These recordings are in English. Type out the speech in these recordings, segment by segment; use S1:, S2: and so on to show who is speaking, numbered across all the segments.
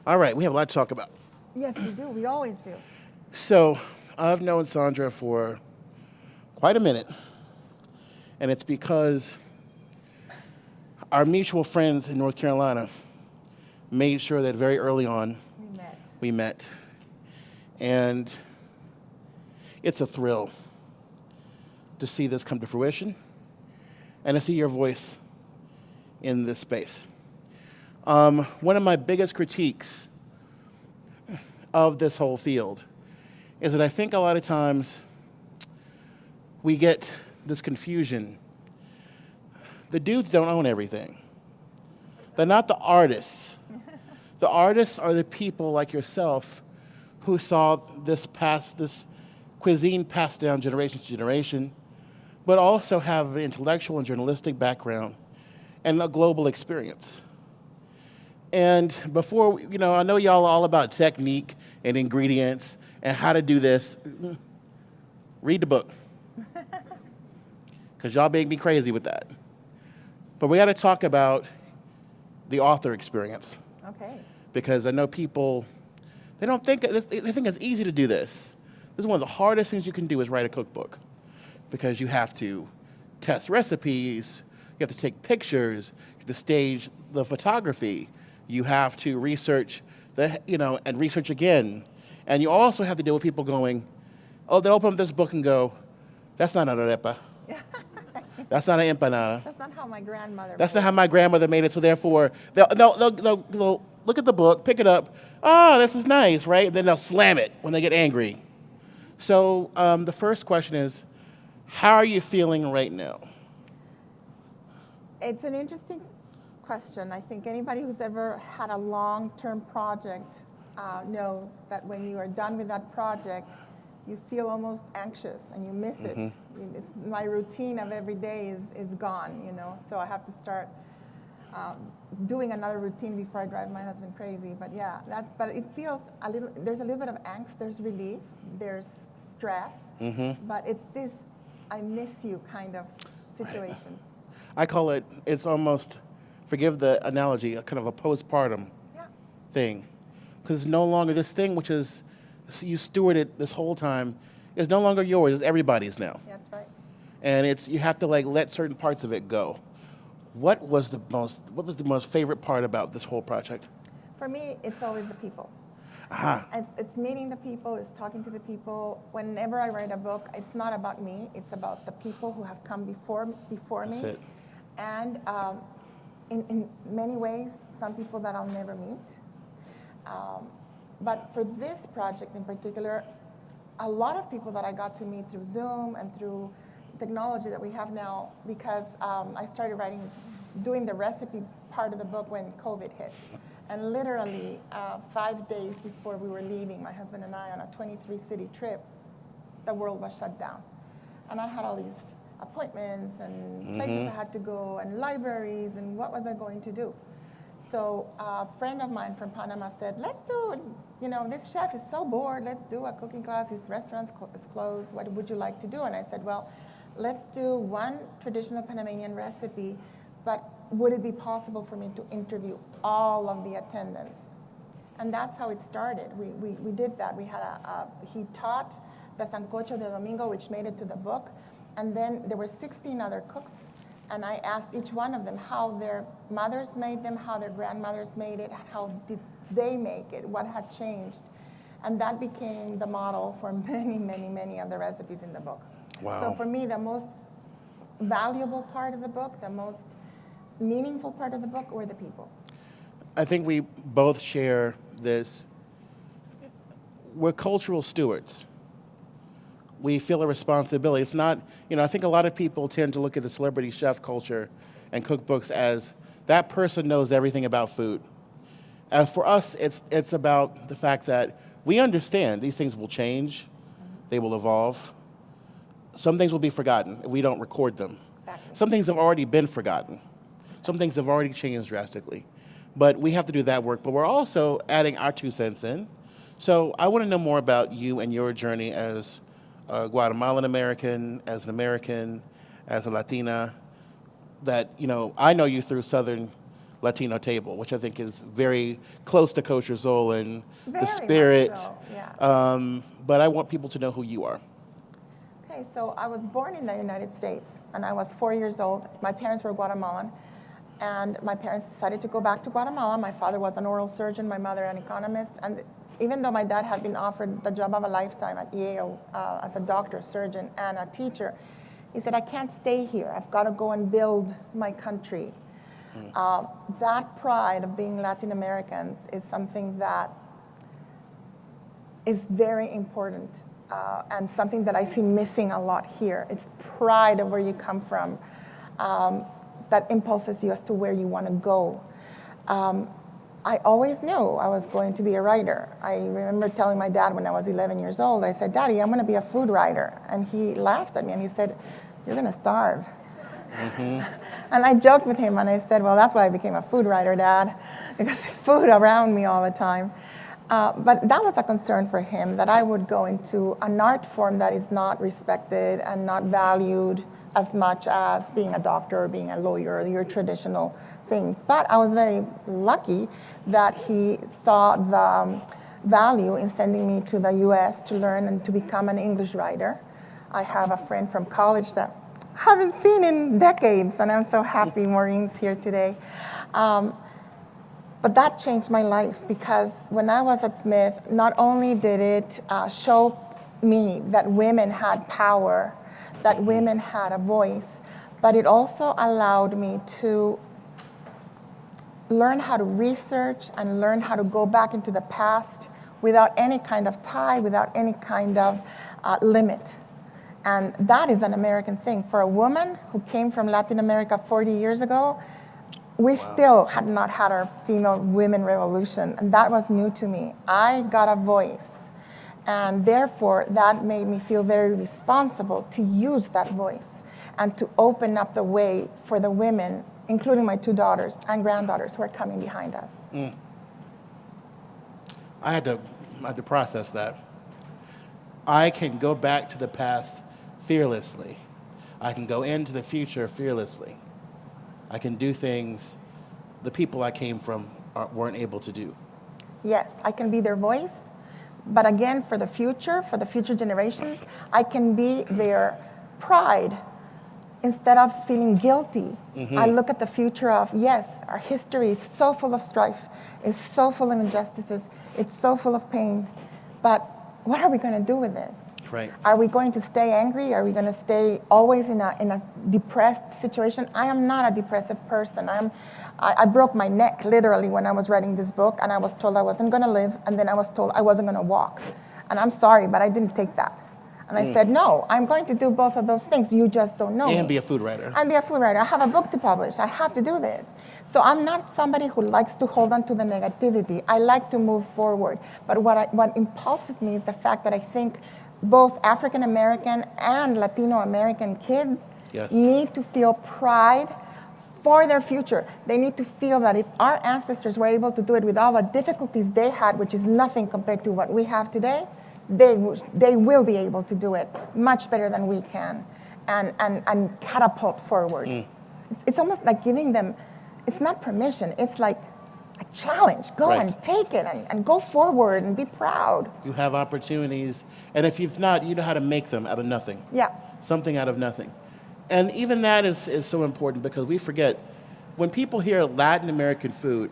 S1: All right, we have a lot to talk about.
S2: Yes, we do. We always do.
S1: So, I've known Sandra for quite a minute, and it's because our mutual friends in North Carolina made sure that very early on
S2: We met.
S1: we met. And it's a thrill to see this come to fruition and to see your voice in this space. One of my biggest critiques of this whole field is that I think a lot of times we get this confusion. The dudes don't own everything. They're not the artists. The artists are the people like yourself who saw this cuisine passed down generation to generation, but also have an intellectual and journalistic background and a global experience. And before, I know y'all are all about technique and ingredients and how to do this. Read the book, because y'all make me crazy with that. But we got to talk about the author experience,
S2: Okay.
S1: because I know people, they think it's easy to do this. This is one of the hardest things you can do is write a cookbook, because you have to test recipes, you have to take pictures, you have to stage the photography, you have to research and research again. And you also have to deal with people going, oh, they'll open up this book and go, that's not an arepa. That's not an empanada.
S2: That's not how my grandmother
S1: That's
S2: made
S1: not how
S2: it.
S1: my grandmother made it. So therefore, they'll look at the book, pick it up. Oh, this is nice, right? And then they'll slam it when they get angry. So the first question is, how are you feeling right now?
S2: It's an interesting question. I think anybody who's ever had a long-term project knows that when you are done with that project, you feel almost anxious and you miss it. It's, my routine of every day is gone, so I have to start doing another routine before I drive my husband crazy. But yeah, but it feels there's a little bit of angst, there's relief, there's stress, but it's this I miss you kind of situation.
S1: I call it's almost, forgive the analogy, a kind of a postpartum
S2: Yeah.
S1: thing. Because no longer this thing which is, you stewarded this whole time, is no longer yours, it's everybody's now.
S2: Yeah, that's right.
S1: And you have to let certain parts of it go. What was the most favorite part about this whole project?
S2: For me, it's always the people.
S1: Aha.
S2: It's meeting the people, it's talking to the people. Whenever I write a book, it's not about me, it's about the people who have come before
S1: That's
S2: me.
S1: it.
S2: And in many ways, some people that I'll never meet. But for this project in particular, a lot of people that I got to meet through Zoom and through technology that we have now, because I started doing the recipe part of the book when COVID hit. And literally 5 days before we were leaving, my husband and I, on a 23-city trip, the world was shut down. And I had all these appointments and places I had to go and libraries, and what was I going to do? So a friend of mine from Panama said, let's do, this chef is so bored, let's do a cooking class, his restaurant is closed, what would you like to do? And I said, well, let's do one traditional Panamanian recipe, but would it be possible for me to interview all of the attendants? And that's how it started. We did that. We had he taught the sancocho de domingo, which made it to the book, and then there were 16 other cooks, and I asked each one of them how their mothers made them, how their grandmothers made it, how did they make it, what had changed. And that became the model for many, many, many of the recipes in the book.
S1: Wow.
S2: So for me, the most valuable part of the book, the most meaningful part of the book were the people.
S1: I think we both share this. We're cultural stewards. We feel a responsibility. It's not, I think a lot of people tend to look at the celebrity chef culture and cookbooks as that person knows everything about food. As for us, it's about the fact that we understand these things will change, they will evolve. Some things will be forgotten if we don't record them.
S2: Exactly.
S1: Some things have already been forgotten. Some things have already changed drastically. But we have to do that work. But we're also adding our 2 cents in. So I want to know more about you and your journey as a Guatemalan American, as a Latina, that, I know you through Southern Latino table, which I think is very close to kosher soul and
S2: Very
S1: the
S2: much
S1: spirit.
S2: so, yeah.
S1: But I want people to know who you are.
S2: Okay, so I was born in the United States, and I was 4 years old. My parents were Guatemalan, and my parents decided to go back to Guatemala. My father was an oral surgeon, my mother an economist, and even though my dad had been offered the job of a lifetime at Yale as a doctor, surgeon, and a teacher, he said, I can't stay here. I've got to go and build my country. That pride of being Latin Americans is something that is very important and something that I see missing a lot here. It's pride of where you come from that impulses you as to where you want to go. I always knew I was going to be a writer. I remember telling my dad when I was 11 years old, I said, Daddy, I'm going to be a food writer. And he laughed at me and he said, you're going to starve. And I joked with him and I said, well, that's why I became a food writer, Dad, because there's food around me all the time. But that was a concern for him, that I would go into an art form that is not respected and not valued as much as being a doctor or being a lawyer or your traditional things. But I was very lucky that he saw the value in sending me to the US to learn and to become an English writer. I have a friend from college that I haven't seen in decades, and I'm so happy Maureen's here today. But that changed my life, because when I was at Smith, not only did it show me that women had power, that women had a voice, but it also allowed me to learn how to research and learn how to go back into the past without any kind of tie, without any kind of limit. And that is an American thing. For a woman who came from Latin America 40 years ago, we still had not had our female women revolution, and that was new to me. I got a voice, and therefore that made me feel very responsible to use that voice and to open up the way for the women, including my 2 daughters and granddaughters who are coming behind us.
S1: I had to process that. I can go back to the past fearlessly. I can go into the future fearlessly. I can do things the people I came from weren't able to do.
S2: Yes, I can be their voice, but again, for the future generations, I can be their pride instead of feeling guilty. I look at the future of, yes, our history is so full of strife, it's so full of injustices, it's so full of pain, but what are we going to do with this?
S1: Right.
S2: Are we going to stay angry? Are we going to stay always in a depressed situation? I am not a depressive person. I broke my neck literally when I was writing this book, and I was told I wasn't going to live, and then I was told I wasn't going to walk. And I'm sorry, but I didn't take that. And I said, no, I'm going to do both of those things. You just don't know
S1: And
S2: me.
S1: be a food writer.
S2: And be a food writer. I have a book to publish. I have to do this. So I'm not somebody who likes to hold on to the negativity. I like to move forward. But what impulses me is the fact that I think both African American and Latino American kids need to feel pride for their future. They need to feel that if our ancestors were able to do it with all the difficulties they had, which is nothing compared to what we have today, they will be able to do it much better than we can and catapult forward. It's almost like giving them, it's not permission, it's like a challenge. Go and take it and go forward and be proud.
S1: You have opportunities, and if you've not, you know how to make them out of nothing.
S2: Yeah.
S1: Something out of nothing. And even that is so important, because we forget, when people hear Latin American food,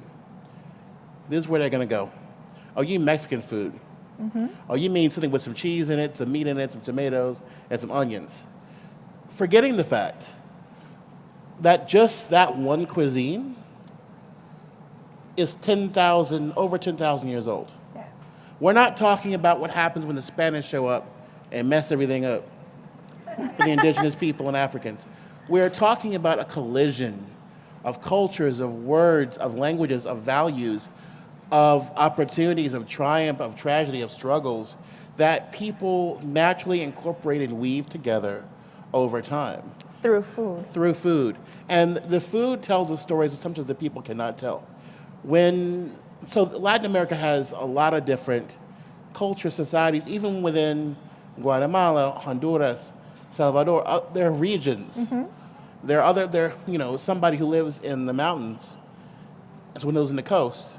S1: this is where they're going to go. Oh, you mean Mexican food. Oh, you mean something with some cheese in it, some meat in it, some tomatoes, and some onions. Forgetting the fact that just that one cuisine is over 10,000 years old.
S2: Yes.
S1: We're not talking about what happens when the Spanish show up and mess everything up for the indigenous people and Africans. We're talking about a collision of cultures, of words, of languages, of values, of opportunities, of triumph, of tragedy, of struggles that people naturally incorporate and weave together over time.
S2: Through food.
S1: Through food. And the food tells us stories sometimes that people cannot tell. So Latin America has a lot of different culture, societies, even within Guatemala, Honduras, Salvador. There are regions. There are somebody who lives in the mountains And so when those in the coast,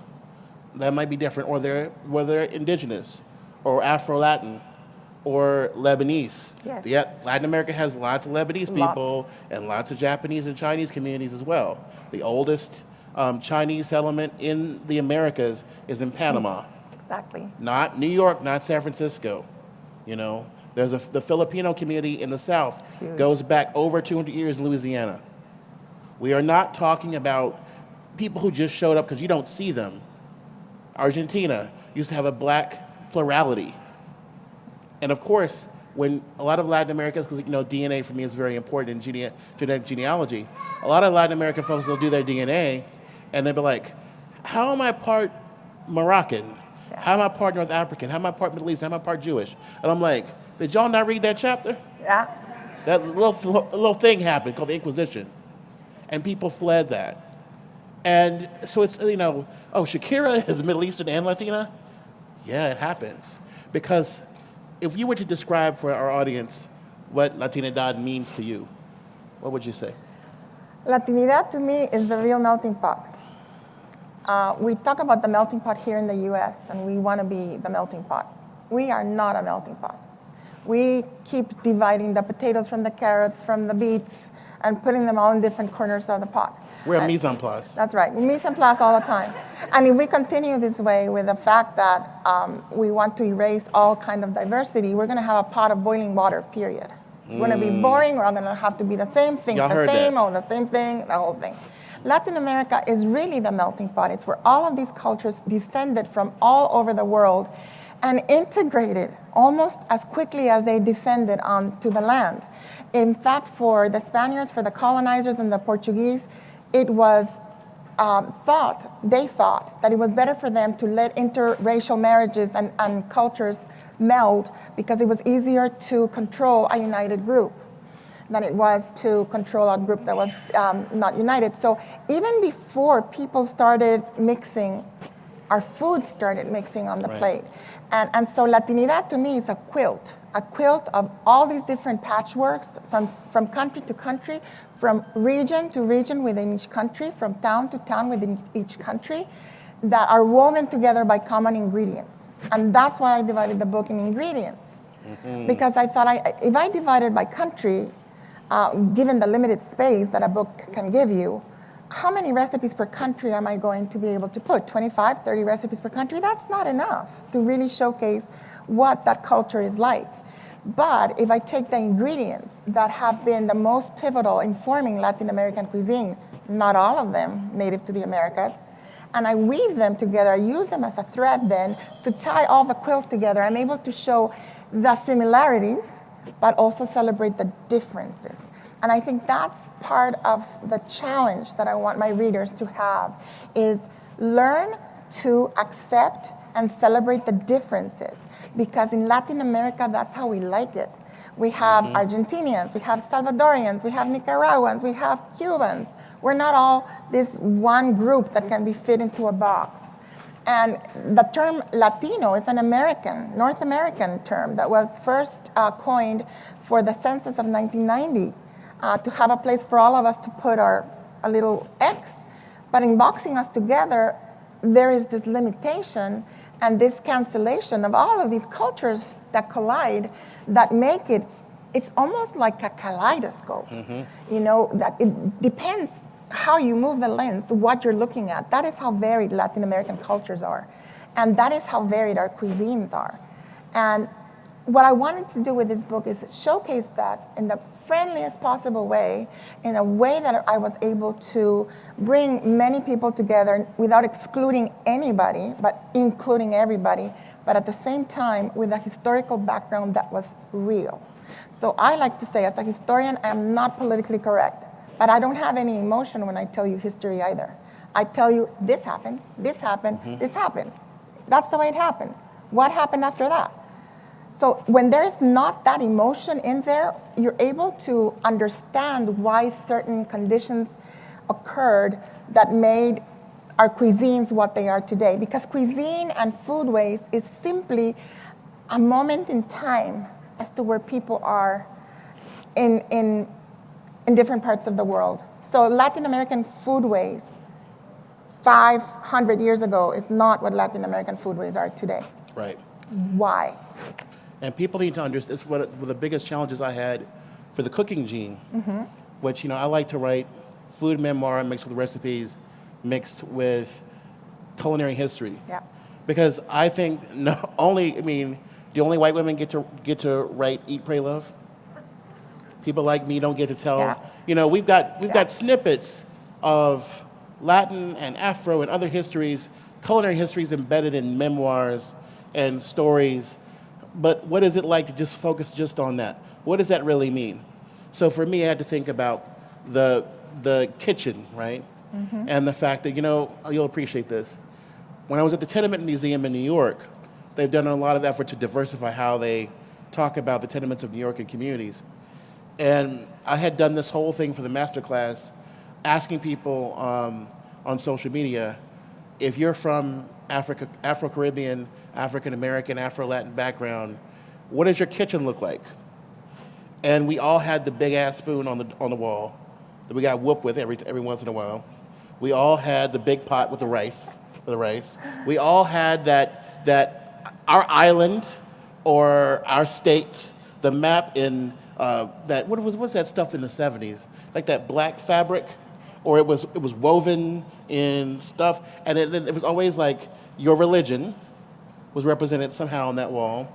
S1: that might be different, or they're indigenous, or Afro-Latin, or Lebanese.
S2: Yes.
S1: Yet Latin America has lots of Lebanese people and lots of Japanese and Chinese communities as well. The oldest Chinese settlement in the Americas is in Panama.
S2: Exactly.
S1: Not New York, not San Francisco. You know, there's the Filipino community in the South goes back over 200 years in Louisiana. We are not talking about people who just showed up because you don't see them. Argentina used to have a black plurality. And of course, when a lot of Latin Americans, because you know DNA for me is very important in genetic genealogy, a lot of Latin American folks will do their DNA and they'll be like, how am I part Moroccan? How am I part North African? How am I part Middle East? How am I part Jewish? And I'm like, did y'all not read that chapter?
S2: Yeah.
S1: That little thing happened called the Inquisition. And people fled that. And so it's, you know, oh, Shakira is Middle Eastern and Latina? Yeah, it happens. Because if you were to describe for our audience what Latinidad means to you, what would you say?
S2: Latinidad to me is the real melting pot. We talk about the melting pot here in the US, and we want to be the melting pot. We are not a melting pot. We keep dividing the potatoes from the carrots, from the beets, and putting them all in different corners of the pot.
S1: We're a mise en place.
S2: That's right. We mise en place all the time. And if we continue this way with the fact that we want to erase all kind of diversity, we're going to have a pot of boiling water, period. It's going to be boring, or I'm going to have to be the same thing, the same thing, the whole thing. Latin America is really the melting pot. It's where all of these cultures descended from all over the world and integrated almost as quickly as they descended onto the land. In fact, for the Spaniards, for the colonizers and the Portuguese, it was they thought that it was better for them to let interracial marriages and cultures meld because it was easier to control a united group than it was to control a group that was not united. So even before people started mixing, our food started mixing on the plate. And so Latinidad to me is a quilt of all these different patchworks from country to country, from region to region within each country, from town to town within each country, that are woven together by common ingredients. And that's why I divided the book in ingredients. Because I thought if I divided by country, given the limited space that a book can give you, how many recipes per country am I going to be able to put? 25, 30 recipes per country? That's not enough to really showcase what that culture is like. But if I take the ingredients that have been the most pivotal in forming Latin American cuisine, not all of them native to the Americas, and I weave them together, I use them as a thread then to tie all the quilt together, I'm able to show the similarities, but also celebrate the differences. And I think that's part of the challenge that I want my readers to have, is learn to accept and celebrate the differences. Because in Latin America, that's how we like it. We have Argentinians, we have Salvadorians, we have Nicaraguans, we have Cubans. We're not all this one group that can be fit into a box. And the term Latino is an North American term that was first coined for the census of 1990 to have a place for all of us to put a little X. But in boxing us together, there is this limitation and this cancellation of all of these cultures that collide that make it's almost like a kaleidoscope. You know, that it depends how you move the lens, what you're looking at. That is how varied Latin American cultures are. And that is how varied our cuisines are. And what I wanted to do with this book is showcase that in the friendliest possible way, in a way that I was able to bring many people together without excluding anybody, but including everybody, but at the same time with a historical background that was real. So I like to say, as a historian, I am not politically correct, but I don't have any emotion when I tell you history either. I tell you, this happened, this happened, this happened. That's the way it happened. What happened after that? So when there's not that emotion in there, you're able to understand why certain conditions occurred that made our cuisines what they are today. Because cuisine and foodways is simply a moment in time as to where people are in different parts of the world. So Latin American foodways 500 years ago is not what Latin American foodways are today.
S1: Right.
S2: Why?
S1: And people need to understand, this is one of the biggest challenges I had for the cooking gene, which, I like to write food memoir mixed with recipes, mixed with culinary history.
S2: Yeah.
S1: Because I think do only white women get to write Eat, Pray, Love? People like me don't get to tell.
S2: Yeah.
S1: We've got snippets of Latin and Afro and other histories, culinary histories embedded in memoirs and stories. But what is it like to just focus just on that? What does that really mean? So for me, I had to think about the kitchen, right? And the fact that, you'll appreciate this. When I was at the Tenement Museum in New York, they've done a lot of effort to diversify how they talk about the tenements of New York and communities. And I had done this whole thing for the masterclass, asking people on social media, if you're from Africa, Afro-Caribbean, African-American, Afro-Latin background, what does your kitchen look like? And we all had the big-ass spoon on the wall that we got whooped with every once in a while. We all had the big pot with the rice. We all had that our island or our state, the map in what's that stuff in the 70s? Like that black fabric, or it was woven in stuff, and it was always like your religion was represented somehow on that wall,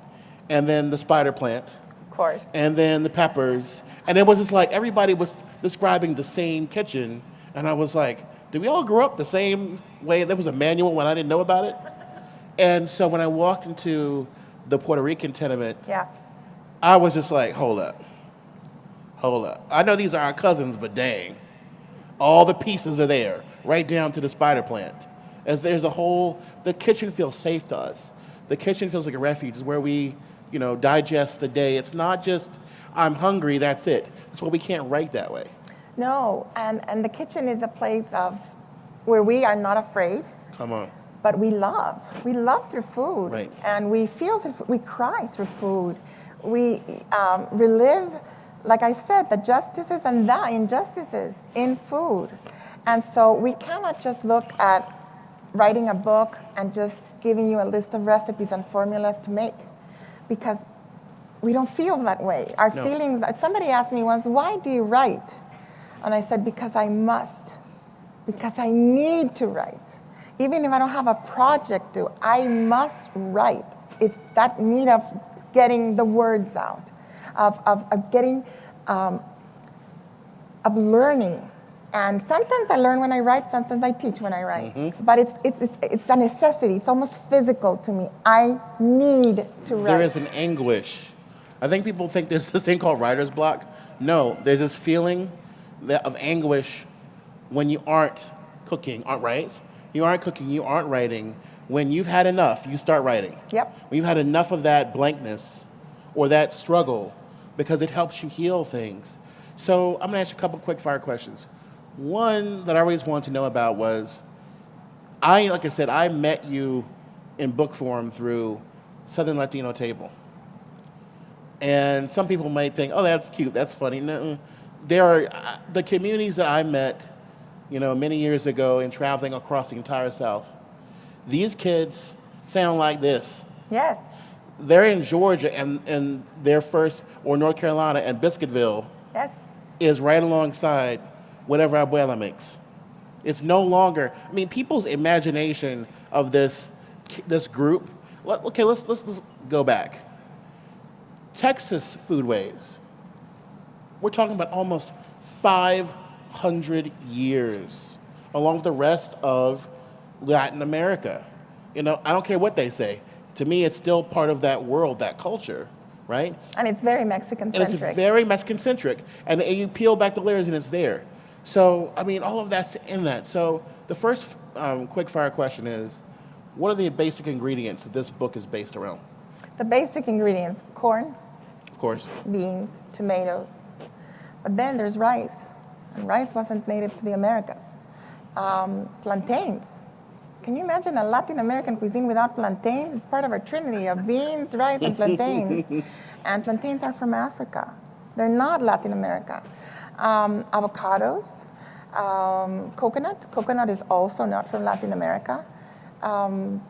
S1: and then the spider plant,
S2: Of course.
S1: and then the peppers, and it was just like everybody was describing the same kitchen, and I was like, did we all grow up the same way? There was a manual when I didn't know about it. And so when I walked into the Puerto Rican tenement,
S2: Yeah.
S1: I was just like, hold up. I know these are our cousins, but dang. All the pieces are there, right down to the spider plant. As there's the kitchen feels safe to us. The kitchen feels like a refuge. It's where we, digest the day. It's not just, I'm hungry, that's it. That's why we can't write that way.
S2: No, and the kitchen is a place where we are not afraid.
S1: Come on.
S2: But we love. We love through food.
S1: Right.
S2: And we feel through food. We cry through food. We relive, like I said, the justices and the injustices in food. And so we cannot just look at writing a book and just giving you a list of recipes and formulas to make, because we don't feel that way. Our feelings, somebody asked me once, why do you write? And I said, because I must. Because I need to write. Even if I don't have a project due, I must write. It's that need of getting the words out, of getting, of learning. And sometimes I learn when I write, sometimes I teach when I write. But it's a necessity. It's almost physical to me. I need to write.
S1: There is an anguish. I think people think there's this thing called writer's block. No, there's this feeling of anguish when you aren't cooking, right? You aren't cooking, you aren't writing. When you've had enough, you start writing.
S2: Yep.
S1: When you've had enough of that blankness or that struggle, because it helps you heal things. So I'm gonna ask you a couple quick fire questions. One that I always wanted to know about was, like I said, I met you in book form through Southern Latino Table. And some people might think, oh, that's cute, that's funny. No, there are the communities that I met, many years ago in traveling across the entire South. These kids sound like this.
S2: Yes.
S1: They're in Georgia and their first, or North Carolina, and Biscuitville
S2: Yes.
S1: is right alongside whatever Abuela makes. It's no longer, people's imagination of this group. Okay, let's go back. Texas foodways. We're talking about almost 500 years, along with the rest of Latin America. I don't care what they say. To me, it's still part of that world, that culture, right?
S2: And it's very Mexican-centric.
S1: And it's very Mexican-centric. And you peel back the layers and it's there. So, all of that's in that. So the first quick fire question is, what are the basic ingredients that this book is based around?
S2: The basic ingredients: corn,
S1: Of course.
S2: beans, tomatoes. But then there's rice. And rice wasn't native to the Americas. Plantains. Can you imagine a Latin American cuisine without plantains? It's part of our trinity of beans, rice, and plantains. And plantains are from Africa. They're not Latin America. Avocados, Coconut. Coconut is also not from Latin America. And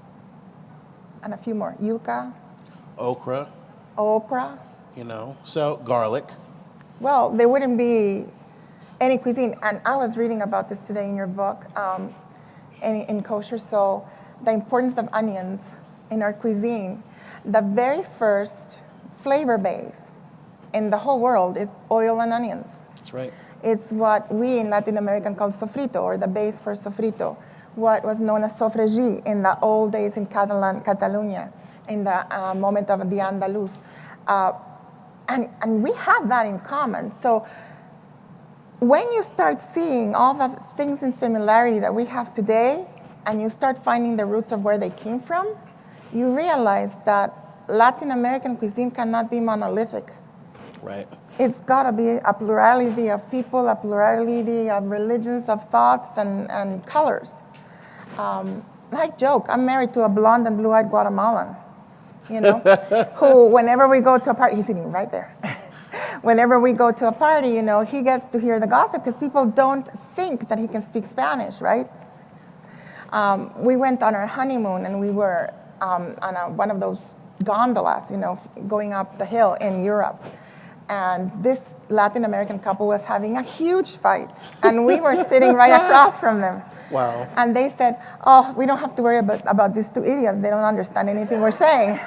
S2: a few more. Yuca,
S1: Okra,
S2: okra.
S1: so garlic.
S2: Well, there wouldn't be any cuisine. And I was reading about this today in your book, in Kosher Soul, the importance of onions in our cuisine. The very first flavor base in the whole world is oil and onions.
S1: That's right.
S2: It's what we in Latin American call sofrito, or the base for sofrito, what was known as sofregí in the old days in Catalonia, in the moment of the Andalus. And we have that in common. So when you start seeing all the things in similarity that we have today, and you start finding the roots of where they came from, you realize that Latin American cuisine cannot be monolithic.
S1: Right.
S2: It's got to be a plurality of people, a plurality of religions, of thoughts, and colors. I joke, I'm married to a blonde and blue-eyed Guatemalan, who whenever we go to a party, he's sitting right there. Whenever we go to a party, he gets to hear the gossip because people don't think that he can speak Spanish, right? We went on our honeymoon and we were on one of those gondolas, going up the hill in Europe. And this Latin American couple was having a huge fight. And we were sitting right across from them.
S1: Wow.
S2: And they said, oh, we don't have to worry about these two idiots. They don't understand anything we're saying.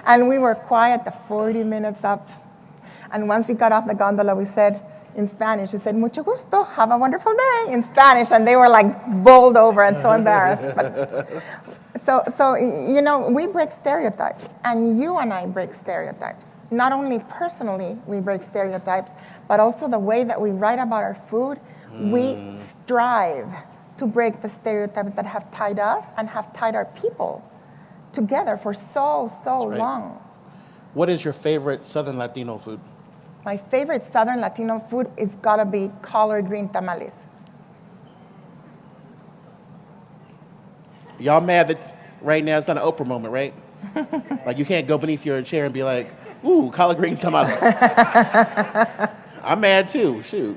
S2: And we were quiet the 40 minutes up. And once we got off the gondola, we said, in Spanish, we said, mucho gusto, have a wonderful day, in Spanish. And they were like bowled over and so embarrassed. But, so we break stereotypes. And you and I break stereotypes. Not only personally we break stereotypes, but also the way that we write about our food, we strive to break the stereotypes that have tied us and have tied our people together for so
S1: right.
S2: long.
S1: What is your favorite Southern Latino food?
S2: My favorite Southern Latino food is gotta be collard green tamales. Y'all
S1: mad that right now it's not an Oprah moment, right? Like you can't go beneath your chair and be like, ooh, collard green tamales. I'm mad too, shoot.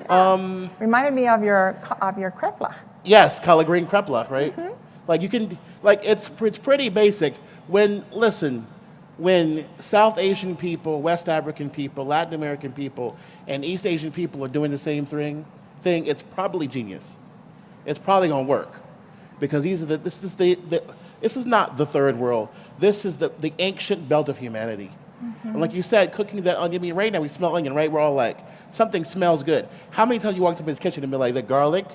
S2: Reminded me of your krepla.
S1: Yes, collard green krepla, right? Mm-hmm. Like you can, like it's pretty basic. When South Asian people, West African people, Latin American people, and East Asian people are doing the same thing, it's probably genius. It's probably gonna work, because this is not the third world. This is the ancient belt of humanity. Mm-hmm. And like you said, cooking that onion, I mean, right now we smell onion, right? We're all like, something smells good. How many times you walked up in his kitchen and be like, the garlic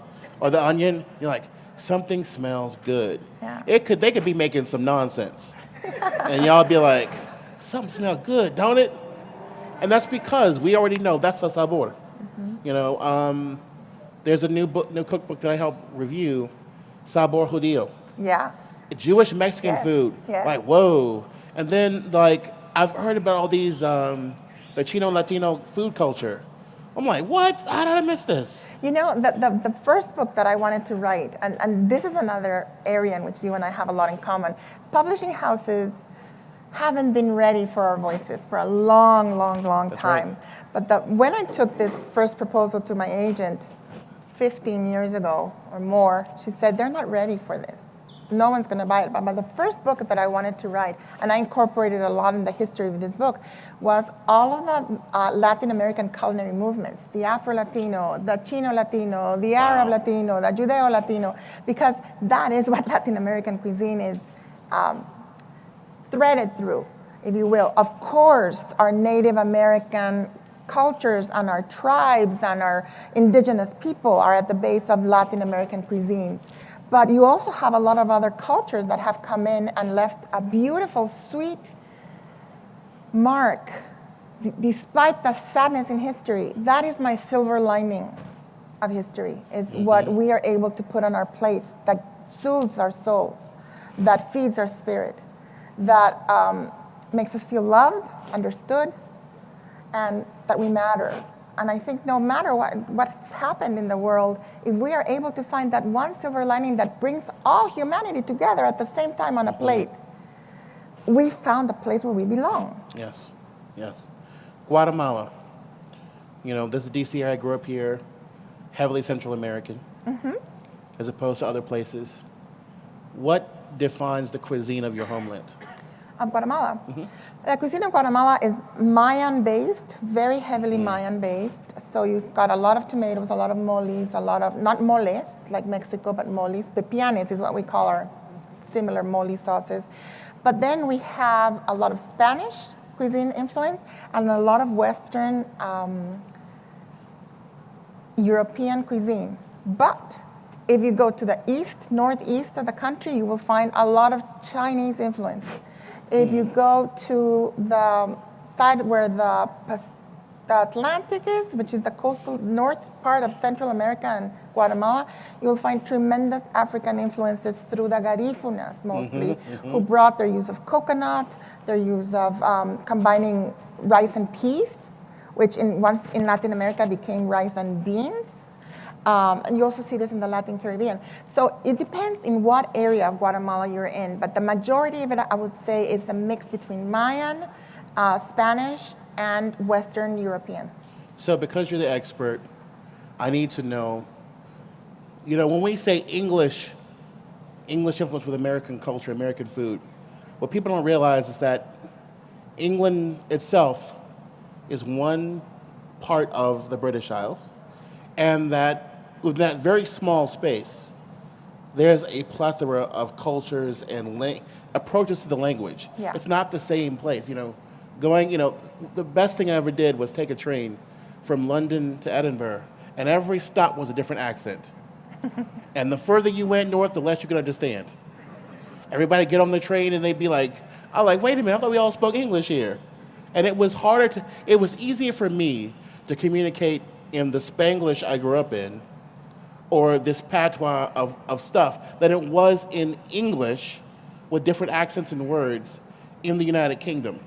S1: or the onion? You're like, something smells good.
S2: Yeah.
S1: They could be making some nonsense. And y'all be like, something smells good, don't it? And that's because we already know that's a sabor. Mm-hmm. There's a new cookbook that I help review, Sabor Judío.
S2: Yeah.
S1: Jewish Mexican food.
S2: Yes.
S1: Like, whoa. And then, like, I've heard about all these, the Chino Latino food culture. I'm like, what? How did I miss this?
S2: The first book that I wanted to write, and this is another area in which you and I have a lot in common. Publishing houses haven't been ready for our voices for a long
S1: That's
S2: time.
S1: Right.
S2: But when I took this first proposal to my agent 15 years ago or more, she said, they're not ready for this. No one's going to buy it. But the first book that I wanted to write, and I incorporated a lot in the history of this book, was all of the Latin American culinary movements, the Afro-Latino, the Chino-Latino, the Arab-Latino, the Judeo-Latino, because that is what Latin American cuisine is threaded through, if you will. Of course, our Native American cultures and our tribes and our indigenous people are at the base of Latin American cuisines. But you also have a lot of other cultures that have come in and left a beautiful, sweet mark, despite the sadness in history. That is my silver lining of history, is what we are able to put on our plates that soothes our souls, that feeds our spirit, that makes us feel loved, understood, and that we matter. And I think no matter what's happened in the world, if we are able to find that one silver lining that brings all humanity together at the same time on a plate, we found a place where we belong.
S1: Yes. Guatemala. This is DC area. I grew up here. heavily Central American, as opposed to other places. What defines the cuisine of your homeland?
S2: Of Guatemala. The cuisine of Guatemala is Mayan-based, very heavily Mayan-based. So you've got a lot of tomatoes, a lot of moles, a lot of, not moles like Mexico, but moles. Pepianes is what we call our similar mole sauces. But then we have a lot of Spanish cuisine influence and a lot of Western European cuisine. But if you go to the east, northeast of the country, you will find a lot of Chinese influence. If you go to the side where the Atlantic is, which is the coastal north part of Central America and Guatemala, you will find tremendous African influences through the Garífunas mostly, who brought their use of coconut, their use of combining rice and peas, which once in Latin America became rice and beans. And you also see this in the Latin Caribbean. So it depends in what area of Guatemala you're in, but the majority of it, I would say, is a mix between Mayan, Spanish, and Western European.
S1: So because you're the expert, I need to know, when we say English influence with American culture, American food, what people don't realize is that England itself is one part of the British Isles, and that within that very small space, there's a plethora of cultures and approaches to the language.
S2: Yeah.
S1: It's not the same place. The best thing I ever did was take a train from London to Edinburgh, and every stop was a different accent. And the further you went north, the less you could understand. Everybody get on the train and they'd be like, wait a minute, I thought we all spoke English here. And it was easier for me to communicate in the Spanglish I grew up in, or this patois of stuff, than it was in English with different accents and words in the United Kingdom.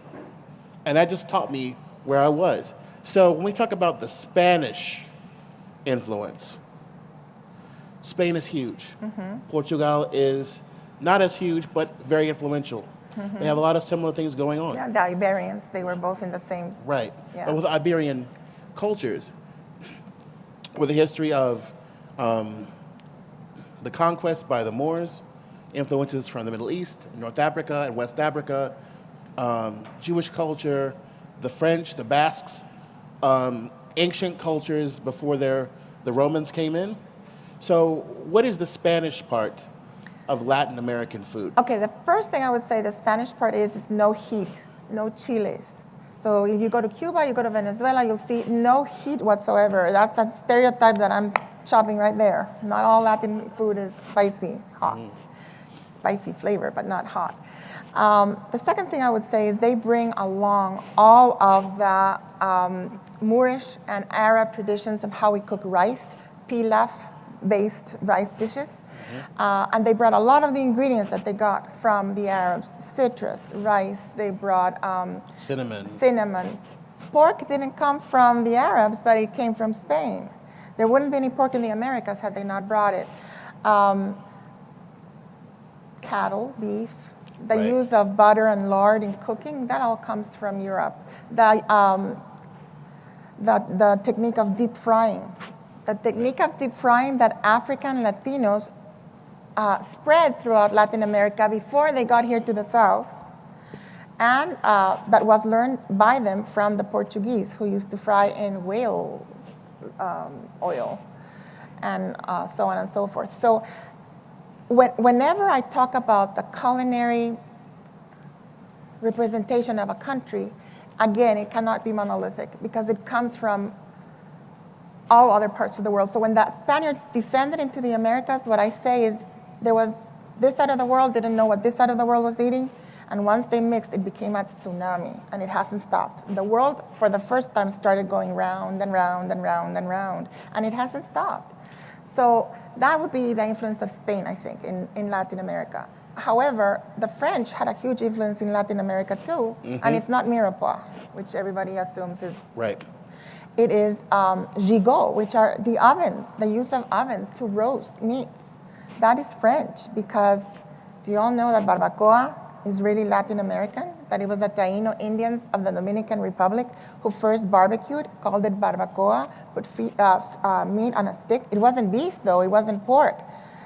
S1: And that just taught me where I was. So when we talk about the Spanish influence, Spain is huge. Portugal is not as huge, but very influential. They have a lot of similar things going on.
S2: Yeah, the Iberians, they were both in the same.
S1: Right.
S2: Yeah.
S1: But with Iberian cultures, with a history of the conquest by the Moors, influences from the Middle East, North Africa, and West Africa, Jewish culture, the French, the Basques, ancient cultures before the Romans came in. So what is the Spanish part of Latin American food?
S2: Okay, the first thing I would say the Spanish part is no heat, no chiles. So if you go to Cuba, you go to Venezuela, you'll see no heat whatsoever. That's that stereotype that I'm chopping right there. Not all Latin food is spicy, hot. Spicy flavor, but not hot. The second thing I would say is they bring along all of the Moorish and Arab traditions of how we cook rice, pilaf-based rice dishes. And they brought a lot of the ingredients that they got from the Arabs: citrus, rice. They brought cinnamon. Pork didn't come from the Arabs, but it came from Spain. There wouldn't be any pork in the Americas had they not brought it. Cattle, beef, the use of butter and lard in cooking, that all comes from Europe. The technique of deep frying. The technique of deep frying that African Latinos spread throughout Latin America before they got here to the South, and that was learned by them from the Portuguese, who used to fry in whale oil, and so on and so forth. So whenever I talk about the culinary representation of a country, again, it cannot be monolithic because it comes from all other parts of the world. So when the Spaniards descended into the Americas, what I say is there was this side of the world didn't know what this side of the world was eating, and once they mixed, it became a tsunami, and it hasn't stopped. The world, for the first time, started going round and round and round and round, and it hasn't stopped. So that would be the influence of Spain, I think, in Latin America. However, the French had a huge influence in Latin America too, and it's not mirepoix, which everybody assumes is.
S1: Right.
S2: It is gigot, which are the ovens, the use of ovens to roast meats. That is French because do you all know that barbacoa is really Latin American? that it was the Taino Indians of the Dominican Republic who first barbecued, called it barbacoa, put meat on a stick. It wasn't beef, though. It wasn't pork.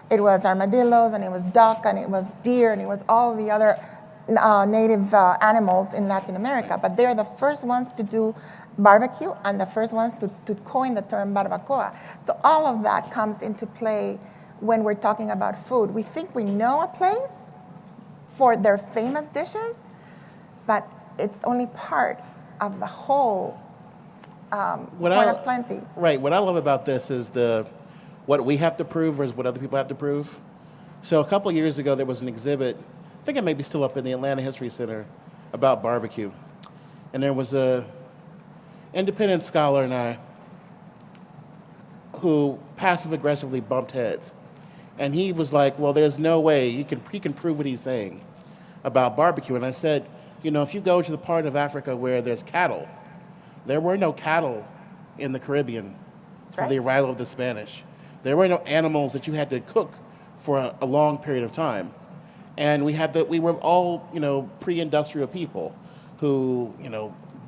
S2: It was armadillos, and it was duck, and it was deer, and it was all the other native animals in Latin America. But they're the first ones to do barbecue and the first ones to coin the term barbacoa. So all of that comes into play when we're talking about food. We think we know a place for their famous dishes, but it's only part of the whole point of plenty.
S1: Right. What I love about this is what we have to prove versus what other people have to prove. So a couple of years ago, there was an exhibit, I think it may be still up in the Atlanta History Center, about barbecue. And there was a independent scholar and I who passive-aggressively bumped heads. And he was like, well, there's no way he can prove what he's saying about barbecue. And I said, if you go to the part of Africa where there's cattle, there were no cattle in the Caribbean for the arrival of the Spanish. There were no animals that you had to cook for a long period of time. And we were all, pre-industrial people who,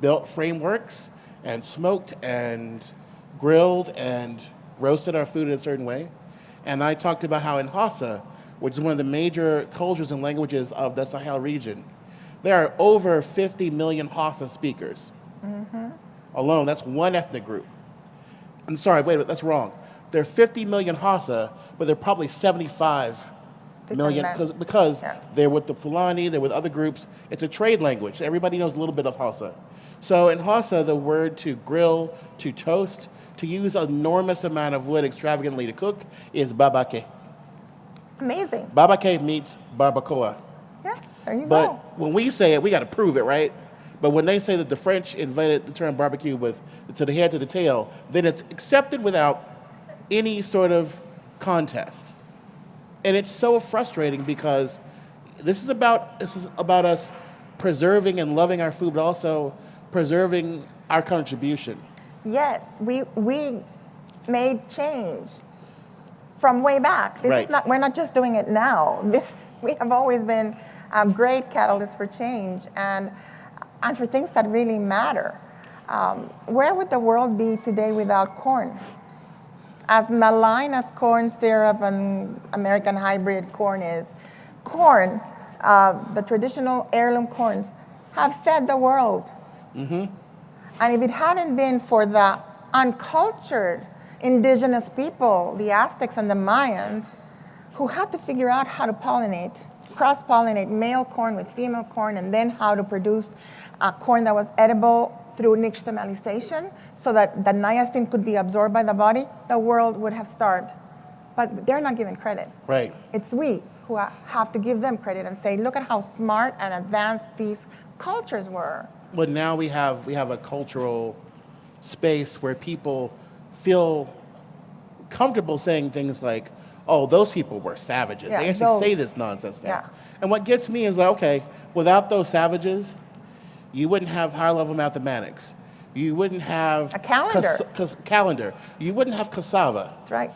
S1: built frameworks and smoked and grilled and roasted our food in a certain way. And I talked about how in Hausa, which is one of the major cultures and languages of the Sahel region, there are over 50 million Hausa speakers. Mm-hmm. Alone, that's one ethnic group. I'm sorry, wait a minute, that's wrong. There are 50 million Hausa, but there are probably 75 million because they're with the Fulani, they're with other groups. It's a trade language. Everybody knows a little bit of Hausa. So in Hausa, the word to grill, to toast, to use an enormous amount of wood extravagantly to cook is babake.
S2: Amazing.
S1: Babake meets barbacoa.
S2: Yeah, there you go.
S1: But when we say it, we got to prove it, right? But when they say that the French invented the term barbecue with to the head to the tail, then it's accepted without any sort of contest. And it's so frustrating because this is about us preserving and loving our food, but also preserving our contribution.
S2: Yes, we made change from way back. We're not just doing it now. We have always been a great catalyst for change and for things that really matter. Where would the world be today without corn? As malign as corn syrup and American hybrid corn is, corn, the traditional heirloom corns, have fed the world. Mm-hmm. And if it hadn't been for the uncultured indigenous people, the Aztecs and the Mayans, who had to figure out how to cross-pollinate male corn with female corn, and then how to produce corn that was edible through nixtamalization so that the niacin could be absorbed by the body, the world would have starved. But they're not given credit.
S1: Right.
S2: It's we who have to give them credit and say, look at how smart and advanced these cultures were.
S1: But now we have a cultural space where people feel comfortable saying things like, oh, those people were savages.
S2: Yeah,
S1: they actually say this nonsense now.
S2: Yeah.
S1: And what gets me is like, okay, without those savages, you wouldn't have high-level mathematics. You wouldn't have
S2: a calendar.
S1: Calendar. You wouldn't have cassava.
S2: That's right.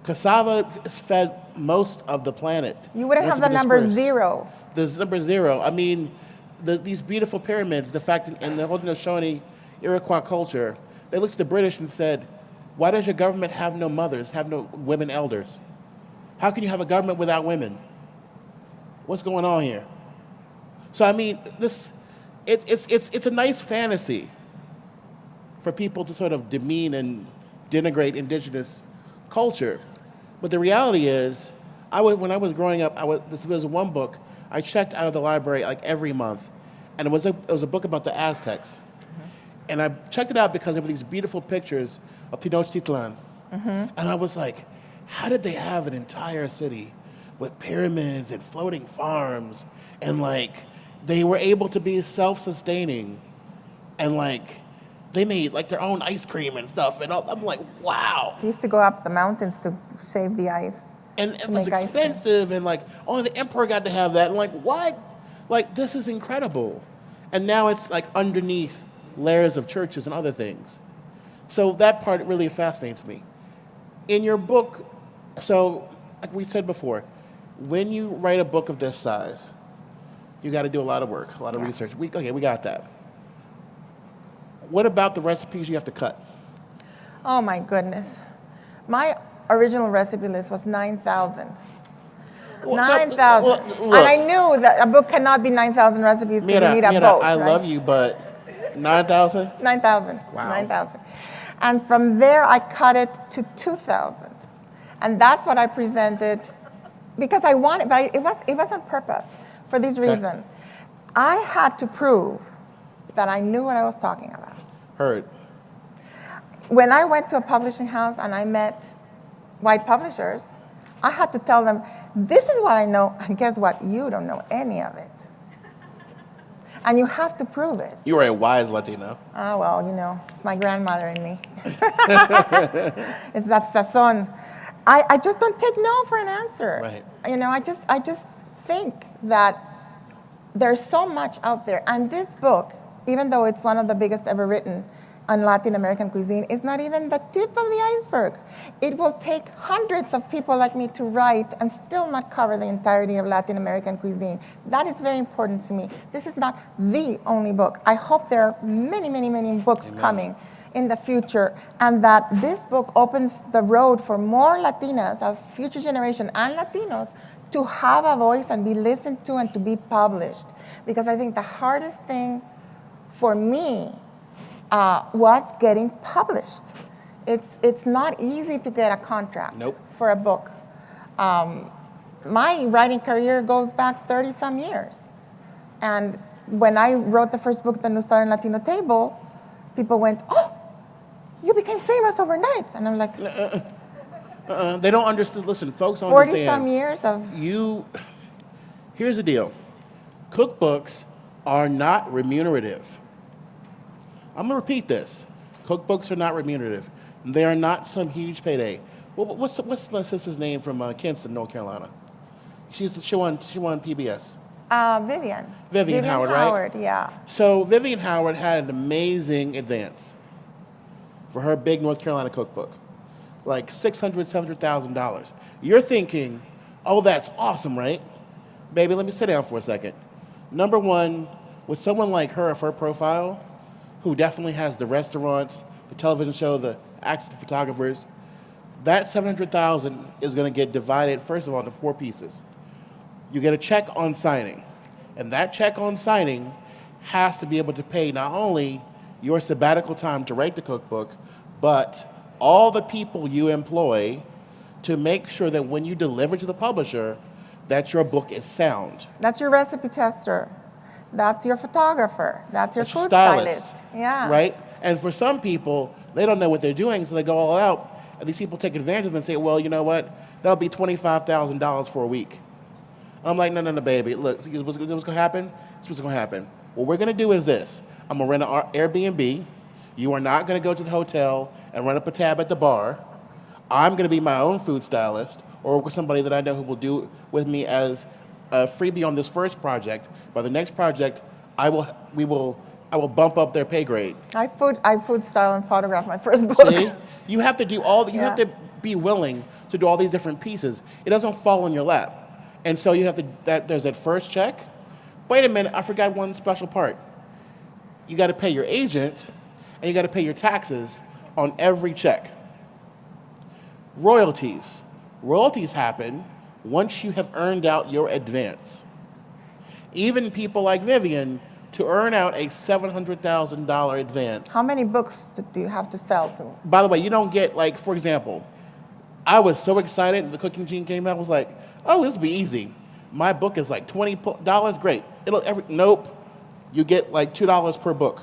S1: Cassava is fed most of the planet.
S2: You wouldn't have the number zero.
S1: There's number zero. I mean, these beautiful pyramids, the fact in the Haudenosaunee Iroquois culture, they looked at the British and said, why does your government have no mothers, have no women elders? How can you have a government without women? What's going on here? So I mean, it's a nice fantasy for people to sort of demean and denigrate indigenous culture. But the reality is, when I was growing up, this was one book I checked out of the library like every month, and it was a book about the Aztecs. Mm-hmm. And I checked it out because there were these beautiful pictures of Tenochtitlan. Mm-hmm. And I was like, how did they have an entire city with pyramids and floating farms, and like they were able to be self-sustaining, and like they made like their own ice cream and stuff, and I'm like, wow.
S2: They used to go up the mountains to shave the ice.
S1: And it was expensive, and like only the emperor got to have that. And like, what? Like, this is incredible. And now it's like underneath layers of churches and other things. So that part really fascinates me. In your book, so like we said before, when you write a book of this size, You got to do a lot of work, a lot of research. We got that. What about the recipes you have to cut?
S2: Oh my goodness. My original recipe list was 9,000. 9,000. And I knew that a book cannot be 9,000 recipes because you need a boat,
S1: I
S2: right?
S1: love you, but 9,000?
S2: 9,000.
S1: Wow.
S2: 9,000. And from there, I cut it to 2,000. And that's what I presented because I wanted, but it was on purpose for this reason. I had to prove that I knew what I was talking about.
S1: Heard.
S2: When I went to a publishing house and I met white publishers, I had to tell them, this is what I know, and guess what? You don't know any of it. And you have to prove it.
S1: You are a wise Latino.
S2: Ah, well, you know, it's my grandmother in me. It's that sazon. I just don't take no for an answer.
S1: Right.
S2: You know, I just think that there's so much out there. And this book, even though it's one of the biggest ever written on Latin American cuisine, is not even the tip of the iceberg. It will take hundreds of people like me to write and still not cover the entirety of Latin American cuisine. That is very important to me. This is not the only book. I hope there are many, many, many books coming in the future, and that this book opens the road for more Latinas, of future generation, and Latinos to have a voice and be listened to and to be published. Because I think the hardest thing for me was getting published. It's not easy to get a contract for a book. My writing career goes back 30-some years. And when I wrote the first book, The New Southern Latino Table, people went, oh, you became famous overnight. And I'm like...
S1: They don't understand. Listen, folks don't understand.
S2: 40-some years of...
S1: Here's the deal. Cookbooks are not remunerative. I'm going to repeat this. Cookbooks are not remunerative. They are not some huge payday. What's my sister's name from Kinston, North Carolina? She won PBS.
S2: Vivian
S1: Howard, right?
S2: Yeah.
S1: So Vivian Howard had an amazing advance for her big North Carolina cookbook, like $600,000, $700,000. You're thinking, oh, that's awesome, right? Baby, let me sit down for a second. Number one, with someone like her of her profile, who definitely has the restaurants, the television show, the actors, the photographers, that $700,000 is going to get divided, first of all, into 4 pieces. You get a check on signing, and that check on signing has to be able to pay not only your sabbatical time to write the cookbook, but all the people you employ to make sure that when you deliver to the publisher, that your book is sound.
S2: That's your recipe tester. That's your photographer. That's your food stylist. Yeah.
S1: Right? And for some people, they don't know what they're doing, so they go all out. And these people take advantage of them and say, well, you know what? That'll be $25,000 for a week. And I'm like, no, baby. Look, what's going to happen? This is what's going to happen. What we're going to do is this. I'm going to rent an Airbnb. You are not going to go to the hotel and run up a tab at the bar. I'm going to be my own food stylist, or with somebody that I know who will do it with me as a freebie on this first project. By the next project, I will bump up their pay grade.
S2: I food style and photograph my first book.
S1: See, you have to do all. You have to be willing to do all these different pieces. It doesn't fall in your lap, and so you have to. There's that first check. Wait a minute, I forgot one special part. You got to pay your agent, and you got to pay your taxes on every check. Royalties. Royalties happen once you have earned out your advance. Even people like Vivian, to earn out a $700,000 advance.
S2: How many books do you have to sell to?
S1: By the way, you don't get, like, for example, I was so excited the Cooking Gene came out. I was like, oh, this will be easy. My book is like $20, great. Nope. You get like $2 per book.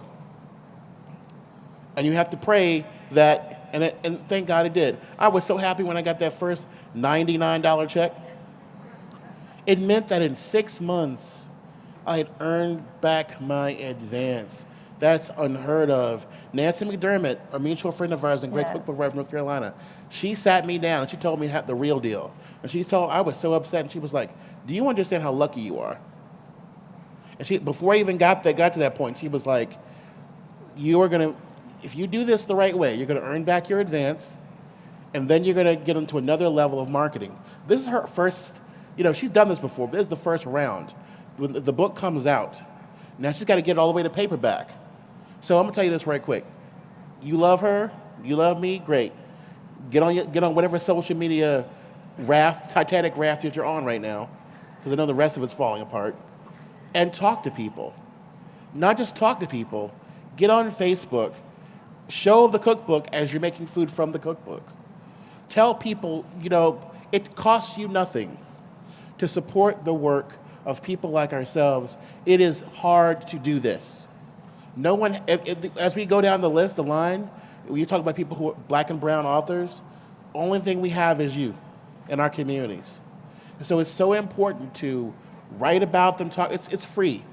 S1: And you have to pray that, and thank God it did. I was so happy when I got that first $99 check. It meant that in 6 months, I had earned back my advance. That's unheard of. Nancy McDermott, a mutual friend of ours and great cookbook writer from North Carolina, she sat me down and she told me the real deal. And I was so upset, and she was like, do you understand how lucky you are? And before I even got to that point, she was like, if you do this the right way, you're going to earn back your advance, and then you're going to get into another level of marketing. This is her first, she's done this before, but this is the first round. when the book comes out, now she's got to get it all the way to paperback. So I'm going to tell you this right quick. You love her, you love me, great. Get on whatever social media Titanic raft that you're on right now, because I know the rest of it's falling apart, and talk to people. Not just talk to people, get on Facebook, show the cookbook as you're making food from the cookbook. Tell people, it costs you nothing to support the work of people like ourselves. It is hard to do this. No one, as we go down the list, the line, when you talk about people who are black and brown authors, only thing we have is you in our communities. And so it's so important to write about them, talk, it's free.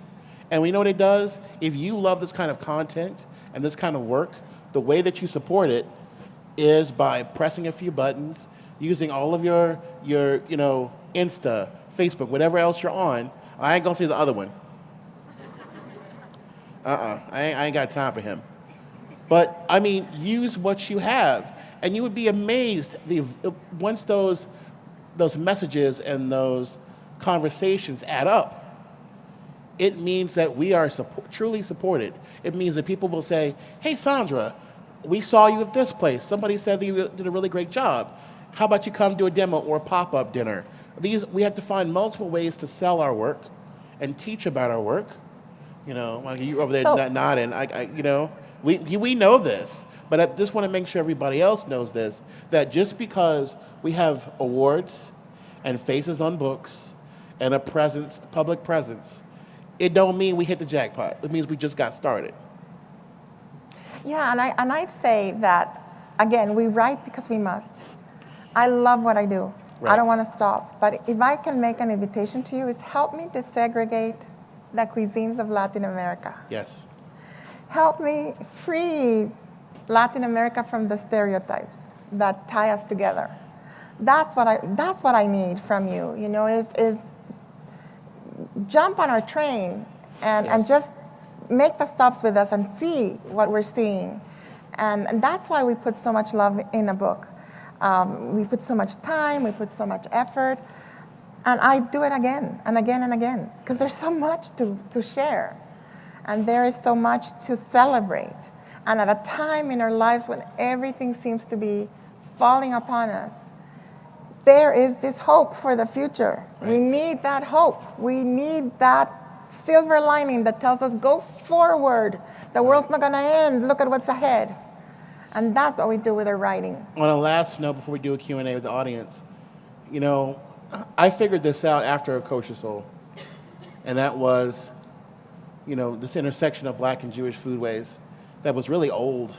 S1: And we know what it does. If you love this kind of content and this kind of work, the way that you support it is by pressing a few buttons, using all of your Insta, Facebook, whatever else you're on. I ain't gonna say the other one. I ain't got time for him. But I mean, use what you have, and you would be amazed once those messages and those conversations add up. It means that we are truly supported. It means that people will say, "Hey, Sandra, we saw you at this place. Somebody said that you did a really great job. How about you come do a demo or a pop-up dinner?" We have to find multiple ways to sell our work and teach about our work. Like you over there nodding. We know this, but I just want to make sure everybody else knows this, that just because we have awards and faces on books and a public presence, it don't mean we hit the jackpot. It means we just got started.
S2: Yeah, and I'd say that, again, we write because we must. I love what I do. Right. I don't want to stop. But if I can make an invitation to you, is help me desegregate the cuisines of Latin America.
S1: Yes. Help
S2: me free Latin America from the stereotypes that tie us together. That's what I need from you. Is jump on our train and just make the stops with us and see what we're seeing. And that's why we put so much love in a book. We put so much time, we put so much effort, and I do it again and again and again, because there's so much to share, and there is so much to celebrate. And at a time in our lives when everything seems to be falling upon us, there is this hope for the future. Right. We need that hope. We need that silver lining that tells us, go forward. The world's not going to end. Look at what's ahead. And that's what we do with our writing.
S1: On a last note, before we do a Q&A with the audience, I figured this out after a Kosher Soul, and that was, this intersection of black and Jewish foodways that was really old.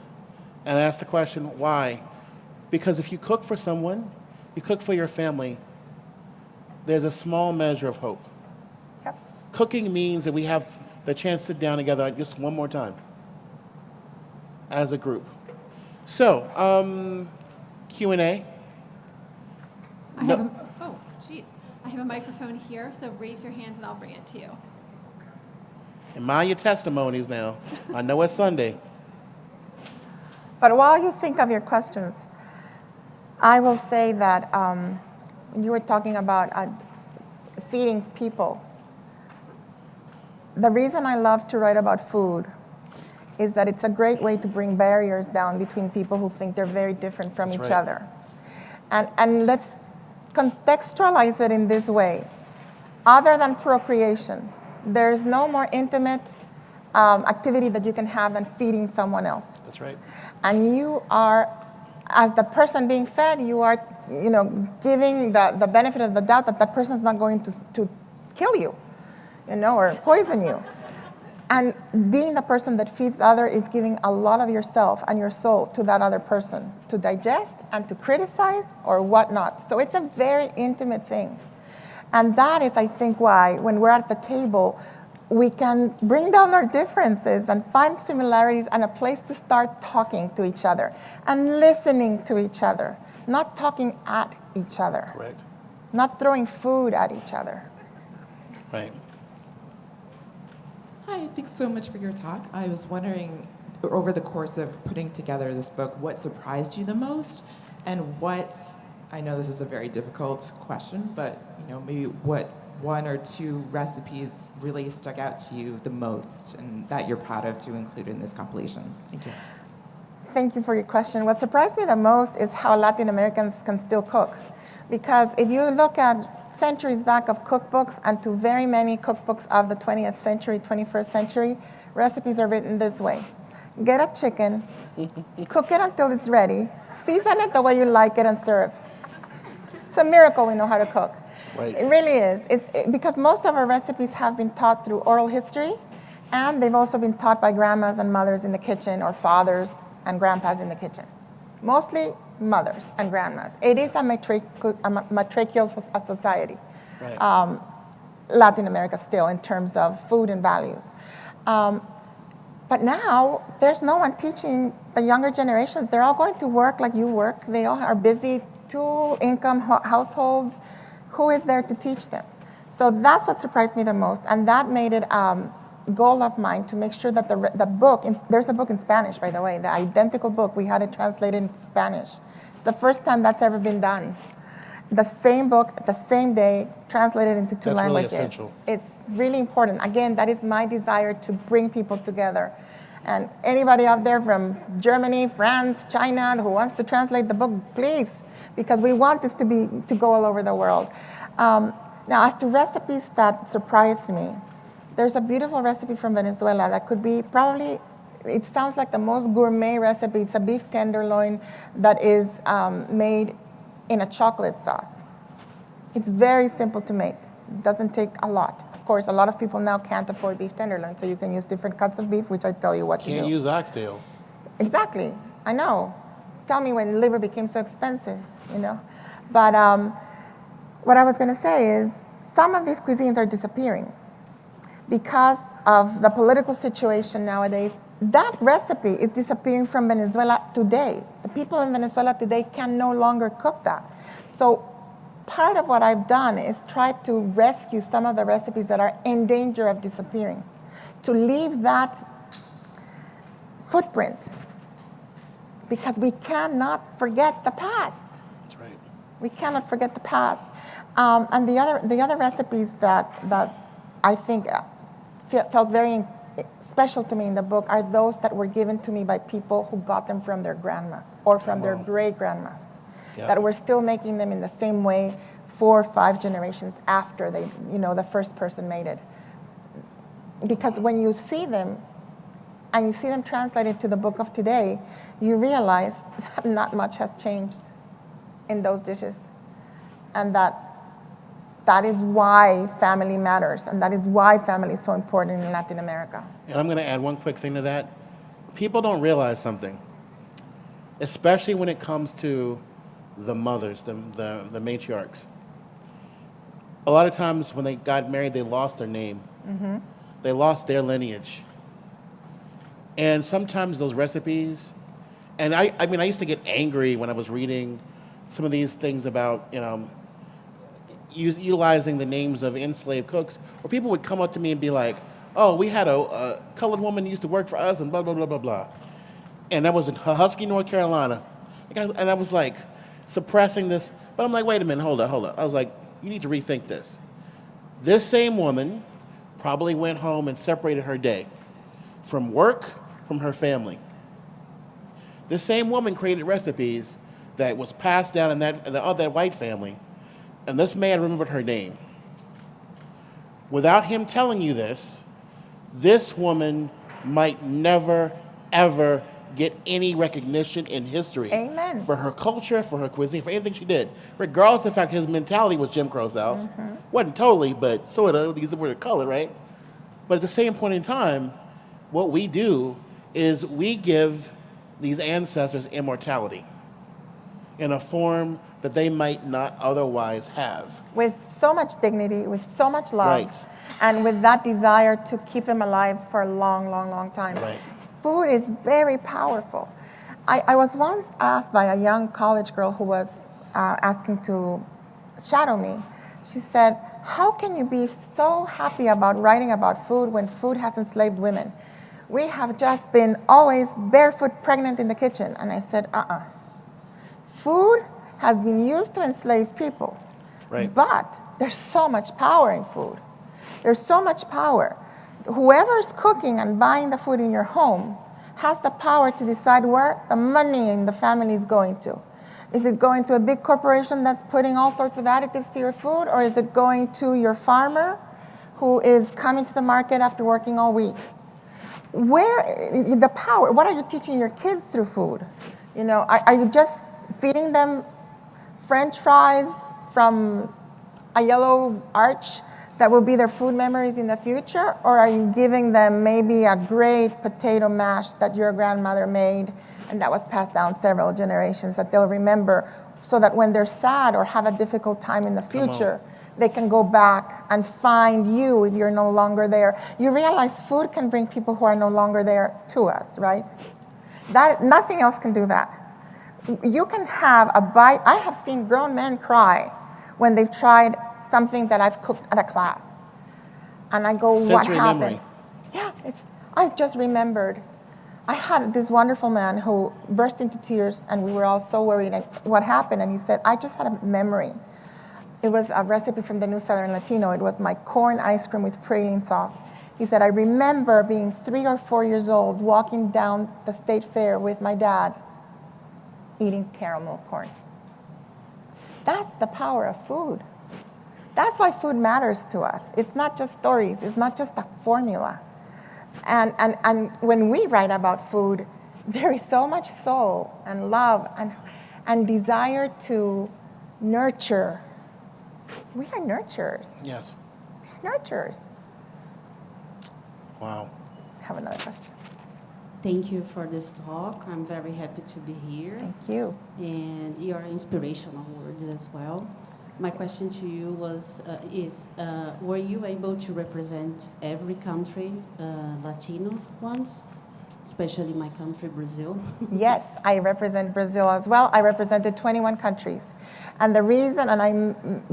S1: And I asked the question, why? Because if you cook for someone, you cook for your family, there's a small measure of hope.
S2: Yep.
S1: Cooking means that we have the chance to sit down together just one more time as a group. So, Q&A.
S3: I have a microphone here, so raise your hands and I'll bring it to you.
S1: And mind your testimonies now. I know it's Sunday.
S2: But while you think of your questions, I will say that you were talking about feeding people. The reason I love to write about food is that it's a great way to bring barriers down between people who think they're very different from each other. And let's contextualize it in this way. Other than procreation, there's no more intimate activity that you can have than feeding someone else.
S1: That's right. And
S2: you are, as the person being fed, you are giving the benefit of the doubt that that person's not going to kill you, or poison you. And being the person that feeds the other is giving a lot of yourself and your soul to that other person to digest and to criticize or whatnot. So it's a very intimate thing. And that is, I think, why when we're at the table, we can bring down our differences and find similarities and a place to start talking to each other and listening to each other, not talking at each other.
S1: Correct.
S2: Not throwing food at each other.
S1: Right.
S4: Hi, thanks so much for your talk. I was wondering, over the course of putting together this book, what surprised you the most, and I know this is a very difficult question, but maybe what one or two recipes really stuck out to you the most and that you're proud of to include in this compilation? Thank you.
S2: Thank you for your question. What surprised me the most is how Latin Americans can still cook. Because if you look at centuries back of cookbooks and to very many cookbooks of the 20th century, 21st century, recipes are written this way. Get a chicken, cook it until it's ready, season it the way you like it, and serve. It's a miracle we know how to cook.
S1: Right.
S2: It really is. Because most of our recipes have been taught through oral history, and they've also been taught by grandmas and mothers in the kitchen, or fathers and grandpas in the kitchen. Mostly mothers and grandmas. It is a matriarchal society,
S1: Right.
S2: Latin America still, in terms of food and values. But now, there's no one teaching the younger generations. They're all going to work like you work. They all are busy, two-income households. Who is there to teach them? So that's what surprised me the most, and that made it goal of mine to make sure that the book, there's a book in Spanish, by the way, the identical book, we had it translated into Spanish. It's the first time that's ever been done. The same book, the same day, translated into two
S1: That's
S2: languages.
S1: really essential.
S2: It's really important. Again, that is my desire to bring people together. And anybody out there from Germany, France, China, who wants to translate the book, please, because we want this to go all over the world. Now, as to recipes that surprised me, there's a beautiful recipe from Venezuela that could be probably, it sounds like the most gourmet recipe. It's a beef tenderloin that is made in a chocolate sauce. It's very simple to make. It doesn't take a lot. Of course, a lot of people now can't afford beef tenderloin, so you can use different cuts of beef, which I tell you what to do.
S1: Can't use oxtail.
S2: Exactly, I know. Tell me when liver became so expensive, you know? But what I was gonna say is some of these cuisines are disappearing because of the political situation nowadays. That recipe is disappearing from Venezuela today. The people in Venezuela today can no longer cook that. So part of what I've done is try to rescue some of the recipes that are in danger of disappearing, to leave that footprint, because we cannot forget the past.
S1: That's right.
S2: We cannot forget the past. And the other recipes that I think felt very special to me in the book are those that were given to me by people who got them from their grandmas or from their great-grandmas, that were still making them in the same way 4 or 5 generations after they, the first person made it. Because when you see them, and you see them translated to the book of today, you realize that not much has changed in those dishes. And that is why family matters, and that is why family is so important in Latin America.
S1: And I'm going to add one quick thing to that. People don't realize something, especially when it comes to the mothers, the matriarchs. A lot of times when they got married, they lost their name. Mm-hmm. They lost their lineage. And sometimes those recipes, and I used to get angry when I was reading some of these things about, utilizing the names of enslaved cooks, where people would come up to me and be like, oh, we had a colored woman who used to work for us and blah, blah, blah, blah, blah. And that was in Husky, North Carolina. And I was like suppressing this, but I'm like, wait a minute, hold up. I was like, you need to rethink this. This same woman probably went home and separated her day from work, from her family. This same woman created recipes that was passed down in that white family, and this man remembered her name. Without him telling you this woman might never, ever get any recognition in history.
S2: Amen.
S1: For her culture, for her cuisine, for anything she did. Regardless of the fact his mentality was Jim Crow South. Mm-hmm. Wasn't totally, but sort of, use the word color, right? But at the same point in time, what we do is we give these ancestors immortality in a form that they might not otherwise have.
S2: With so much dignity, with so much love,
S1: Right.
S2: and with that desire to keep them alive for a long, long, long time.
S1: Right.
S2: Food is very powerful. I was once asked by a young college girl who was asking to shadow me. She said, how can you be so happy about writing about food when food has enslaved women? We have just been always barefoot pregnant in the kitchen. And I said, Food has been used to enslave people.
S1: Right.
S2: But There's so much power in food. There's so much power. Whoever's cooking and buying the food in your home has the power to decide where the money in the family is going to. Is it going to a big corporation that's putting all sorts of additives to your food, or is it going to your farmer who is coming to the market after working all week? Where the power? What are you teaching your kids through food? You know, are you just feeding them French fries from a yellow arch that will be their food memories in the future? Or are you giving them maybe a great potato mash that your grandmother made and that was passed down several generations that they'll remember, so that when they're sad or have a difficult time in the future, they can go back and find you if you're no longer there? You realize food can bring people who are no longer there to us, right? Nothing else can do that. You can have a bite. I have seen grown men cry when they've tried something that I've cooked at a class. And I go, what
S1: Sensory
S2: happened?
S1: memory.
S2: Yeah, I just remembered. I had this wonderful man who burst into tears, and we were all so worried. And what happened? And he said, I just had a memory. It was a recipe from the New Southern Latino. It was my corn ice cream with praline sauce. He said, I remember being 3 or 4 years old, walking down the state fair with my dad, eating caramel corn. That's the power of food. That's why food matters to us. It's not just stories. It's not just a formula. And when we write about food, there is so much soul and love and desire to nurture. We are nurturers.
S1: Yes.
S2: Nurturers.
S1: Wow.
S2: I have another question.
S5: Thank you for this talk. I'm very happy to be here.
S2: Thank you.
S5: And your inspirational words as well. My question to you is, were you able to represent every country, Latinos ones, especially my country, Brazil?
S2: Yes, I represent Brazil as well. I represented 21 countries. And the reason, and I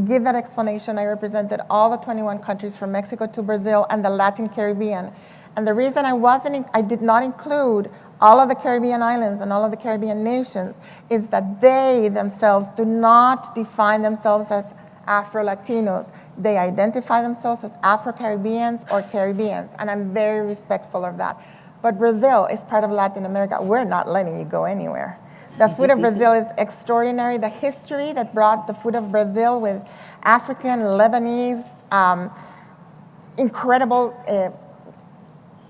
S2: give that explanation, I represented all the 21 countries from Mexico to Brazil and the Latin Caribbean. And the reason I did not include all of the Caribbean islands and all of the Caribbean nations is that they themselves do not define themselves as Afro-Latinos. They identify themselves as Afro-Caribbeans or Caribbeans, and I'm very respectful of that. But Brazil is part of Latin America. We're not letting you go anywhere. The food of Brazil is extraordinary. The history that brought the food of Brazil with African, Lebanese, incredible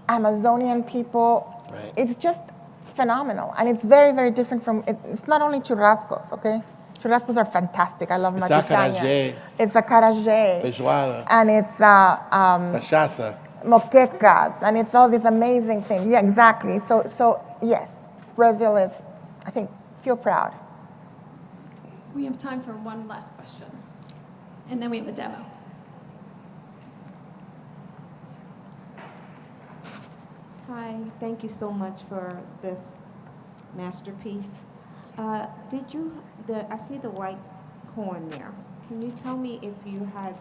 S2: Amazonian people.
S1: Right.
S2: It's just phenomenal. And it's very, very different from, it's not only churrascos, okay? Churrascos are fantastic. I love
S1: It's
S2: maquicaña.
S1: acarajé.
S2: It's acarajé.
S1: Feijoada.
S2: And it's
S1: Cachaça.
S2: moquecas. And it's all these amazing things. Yeah, exactly. So yes, Brazil is, I think, feel proud.
S3: We have time for one last question. And then we have a demo.
S6: Hi, thank you so much for this masterpiece. I see the white corn there. Can you tell me if you had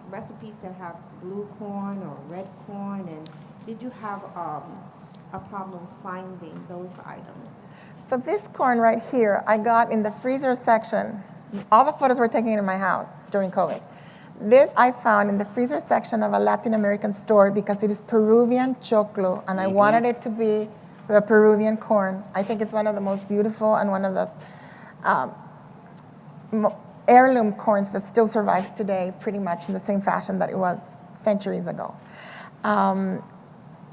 S6: recipes that have blue corn or red corn, and did you have a problem finding those items?
S2: So this corn right here, I got in the freezer section. All the photos were taken in my house during COVID. This I found in the freezer section of a Latin American store because it is Peruvian choclo, and I wanted it to be the Peruvian corn. I think it's one of the most beautiful and one of the heirloom corns that still survives today, pretty much in the same fashion that it was centuries ago.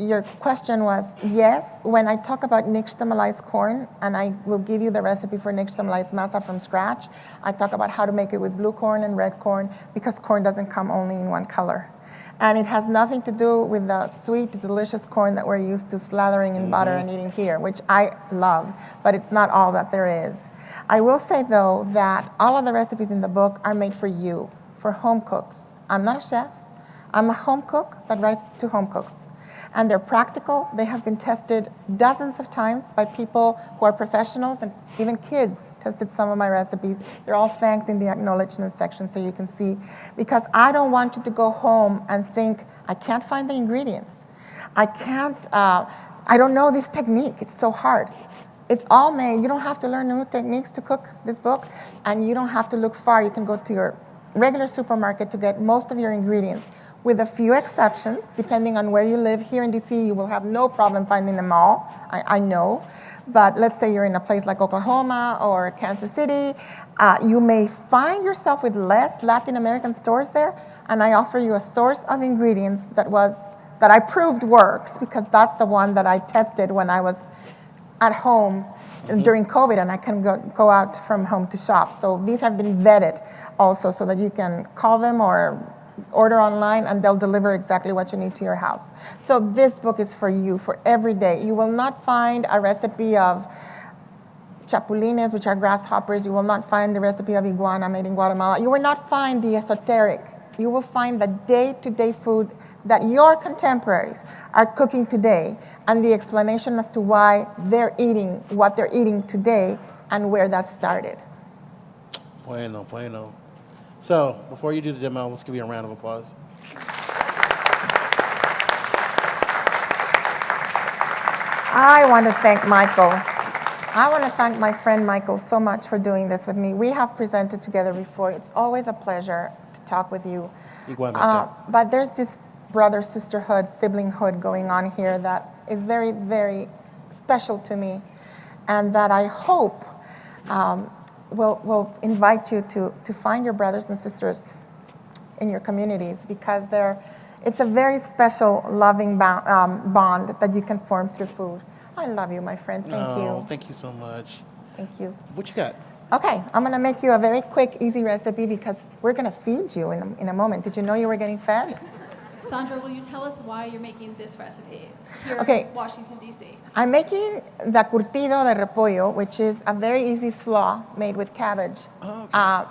S2: Your question was, yes, when I talk about nixtamalized corn, and I will give you the recipe for nixtamalized masa from scratch, I talk about how to make it with blue corn and red corn, because corn doesn't come only in one color. And it has nothing to do with the sweet, delicious corn that we're used to slathering in butter and eating here, which I love, but it's not all that there is. I will say, though, that all of the recipes in the book are made for you, for home cooks. I'm not a chef. I'm a home cook that writes to home cooks. And they're practical. They have been tested dozens of times by people who are professionals, and even kids tested some of my recipes. They're all thanked in the acknowledgement section so you can see. Because I don't want you to go home and think, I can't find the ingredients. I don't know this technique. It's so hard. It's all made. You don't have to learn new techniques to cook this book, and you don't have to look far. You can go to your regular supermarket to get most of your ingredients. With a few exceptions, depending on where you live. Here in DC, you will have no problem finding them all, I know. But let's say you're in a place like Oklahoma or Kansas City, you may find yourself with less Latin American stores there, and I offer you a source of ingredients that I proved works, because that's the one that I tested when I was at home during COVID, and I can go out from home to shop. So these have been vetted also, so that you can call them or order online, and they'll deliver exactly what you need to your house. So this book is for you, for every day. You will not find a recipe of chapulines, which are grasshoppers. You will not find the recipe of iguana made in Guatemala. You will not find the esoteric. You will find the day-to-day food that your contemporaries are cooking today, and the explanation as to why they're eating what they're eating today and where that started.
S1: Bueno, bueno. So, before you do the demo, let's give you a round of applause.
S2: I want to thank Michael. I want to thank my friend Michael so much for doing this with me. We have presented together before. It's always a pleasure to talk with you.
S1: Igualmente.
S2: But there's this brother, sisterhood, siblinghood going on here that is very, very special to me, and that I hope will invite you to find your brothers and sisters in your communities, because it's a very special, loving bond that you can form through food. I love you, my friend. Thank you.
S1: Thank you so much.
S2: Thank you.
S1: What you got?
S2: Okay, I'm going to make you a very quick, easy recipe, because we're going to feed you in a moment. Did you know you were getting fed?
S3: Sandra, will you tell us why you're making this recipe here
S2: Okay.
S3: in Washington, D.C.?
S2: I'm making the curtido de repollo, which is a very easy slaw made with cabbage.
S1: Oh, okay.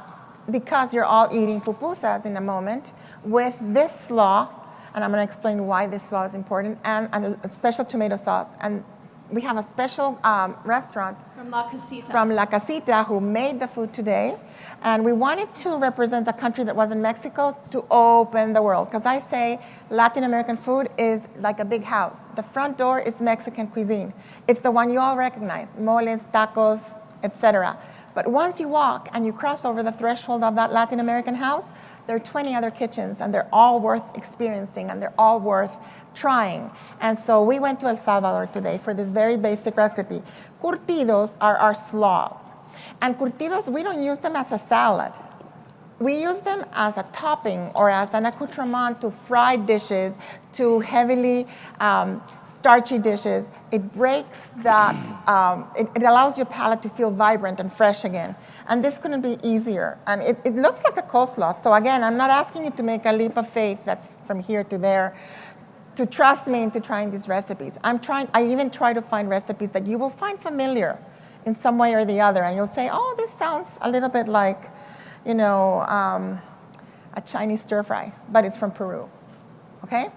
S2: Because you're all eating pupusas in a moment, with this slaw, and I'm going to explain why this slaw is important, and a special tomato sauce. And we have a special restaurant
S3: From La Casita.
S2: from La Casita who made the food today. And we wanted to represent a country that was in Mexico to open the world. Because I say Latin American food is like a big house. The front door is Mexican cuisine. It's the one you all recognize, moles, tacos, etc. But once you walk and you cross over the threshold of that Latin American house, there are 20 other kitchens, and they're all worth experiencing, and they're all worth trying. And so we went to El Salvador today for this very basic recipe. Curtidos are our slaws. And curtidos, we don't use them as a salad. We use them as a topping or as an accoutrement to fried dishes, to heavily starchy dishes. It breaks that, it allows your palate to feel vibrant and fresh again. And this couldn't be easier. And it looks like a coleslaw. So again, I'm not asking you to make a leap of faith that's from here to there, to trust me into trying these recipes. I even try to find recipes that you will find familiar in some way or the other. And you'll say, oh, this sounds a little bit like, a Chinese stir fry, but it's from Peru, okay?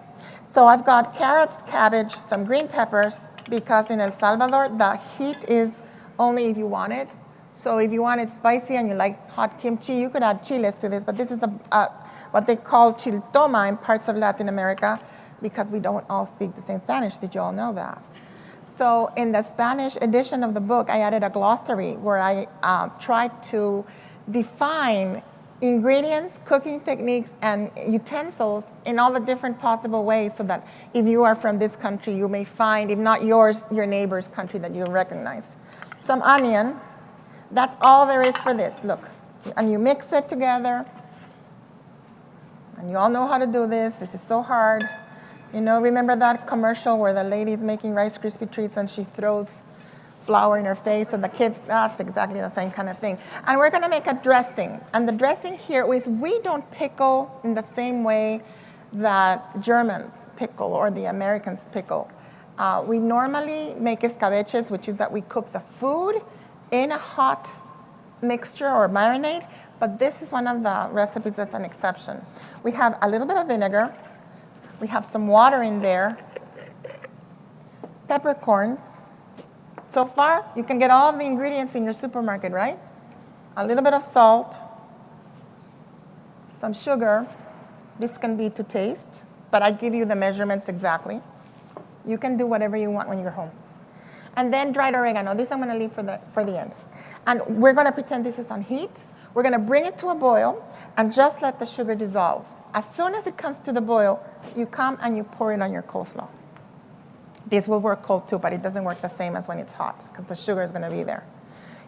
S2: So I've got carrots, cabbage, some green peppers, because in El Salvador, the heat is only if you want it. So if you want it spicy and you like hot kimchi, you could add chiles to this, but this is what they call chiltoma in parts of Latin America, because we don't all speak the same Spanish. Did you all know that? So in the Spanish edition of the book, I added a glossary where I tried to define ingredients, cooking techniques, and utensils in all the different possible ways, so that if you are from this country, you may find, if not yours, your neighbor's country that you recognize. Some onion. That's all there is for this. Look, and you mix it together. And you all know how to do this. This is so hard. Remember that commercial where the lady's making Rice Krispie treats and she throws flour in her face, and the kids, that's exactly the same kind of thing. And we're going to make a dressing. And the dressing here, we don't pickle in the same way that Germans pickle or the Americans pickle. We normally make escabeches, which is that we cook the food in a hot mixture or marinade, but this is one of the recipes that's an exception. We have a little bit of vinegar. We have some water in there, peppercorns. So far, you can get all the ingredients in your supermarket, right? A little bit of salt, some sugar. This can be to taste, but I give you the measurements exactly. You can do whatever you want when you're home. And then dried oregano. This I'm going to leave for the end. And we're going to pretend this is on heat. We're going to bring it to a boil and just let the sugar dissolve. As soon as it comes to the boil, you come and you pour it on your coleslaw. This will work cold too, but it doesn't work the same as when it's hot because the sugar is going to be there.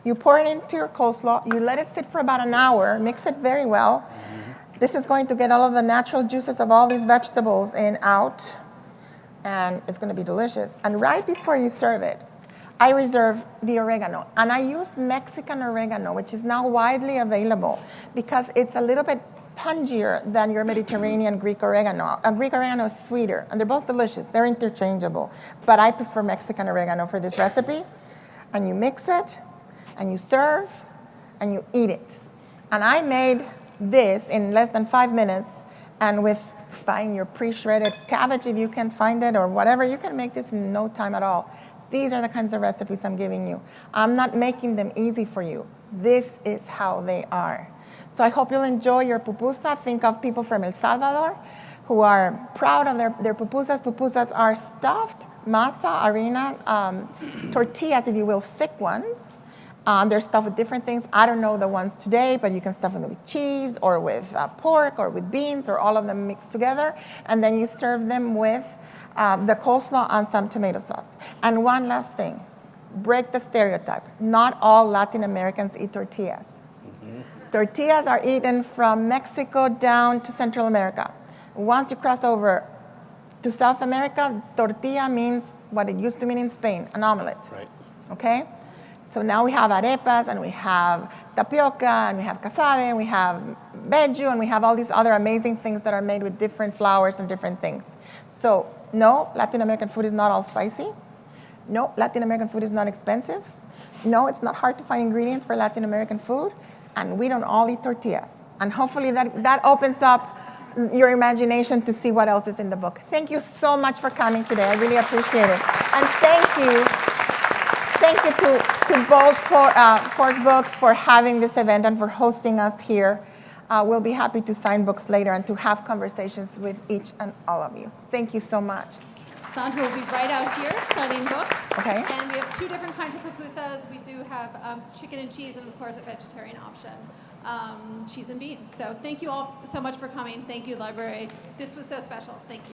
S2: You pour it into your coleslaw. You let it sit for about an hour. Mix it very well. This is going to get all of the natural juices of all these vegetables in out, and it's going to be delicious. And right before you serve it, I reserve the oregano. And I use Mexican oregano, which is now widely available because it's a little bit pungier than your Mediterranean Greek oregano. Greek oregano is sweeter, and they're both delicious. They're interchangeable. But I prefer Mexican oregano for this recipe. And you mix it, and you serve, and you eat it. And I made this in less than 5 minutes, and with buying your pre-shredded cabbage, if you can find it, or whatever, you can make this in no time at all. These are the kinds of recipes I'm giving you. I'm not making them easy for you. This is how they are. So I hope you'll enjoy your pupusa. Think of people from El Salvador who are proud of their pupusas. Pupusas are stuffed masa, harina, tortillas, if you will, thick ones. They're stuffed with different things. I don't know the ones today, but you can stuff them with cheese or with pork or with beans or all of them mixed together. And then you serve them with the coleslaw and some tomato sauce. And one last thing, break the stereotype. Not all Latin Americans eat tortillas. Tortillas are eaten from Mexico down to Central America. Once you cross over to South America, tortilla means what it used to mean in Spain, an omelet.
S1: Right.
S2: Okay? So now we have arepas, and we have tapioca, and we have casabe, and we have beju, and we have all these other amazing things that are made with different flours and different things. So no, Latin American food is not all spicy. No, Latin American food is not expensive. No, it's not hard to find ingredients for Latin American food. And we don't all eat tortillas. And hopefully that opens up your imagination to see what else is in the book. Thank you so much for coming today. I really appreciate it. And thank you to both Fork Books for having this event and for hosting us here. We'll be happy to sign books later and to have conversations with each and all of you. Thank you so much.
S3: Sandra will be right out here signing books.
S2: Okay.
S3: And we have 2 different kinds of pupusas. We do have chicken and cheese, and of course a vegetarian option, cheese and beans. So thank you all so much for coming. Thank you, library. This was so special. Thank you.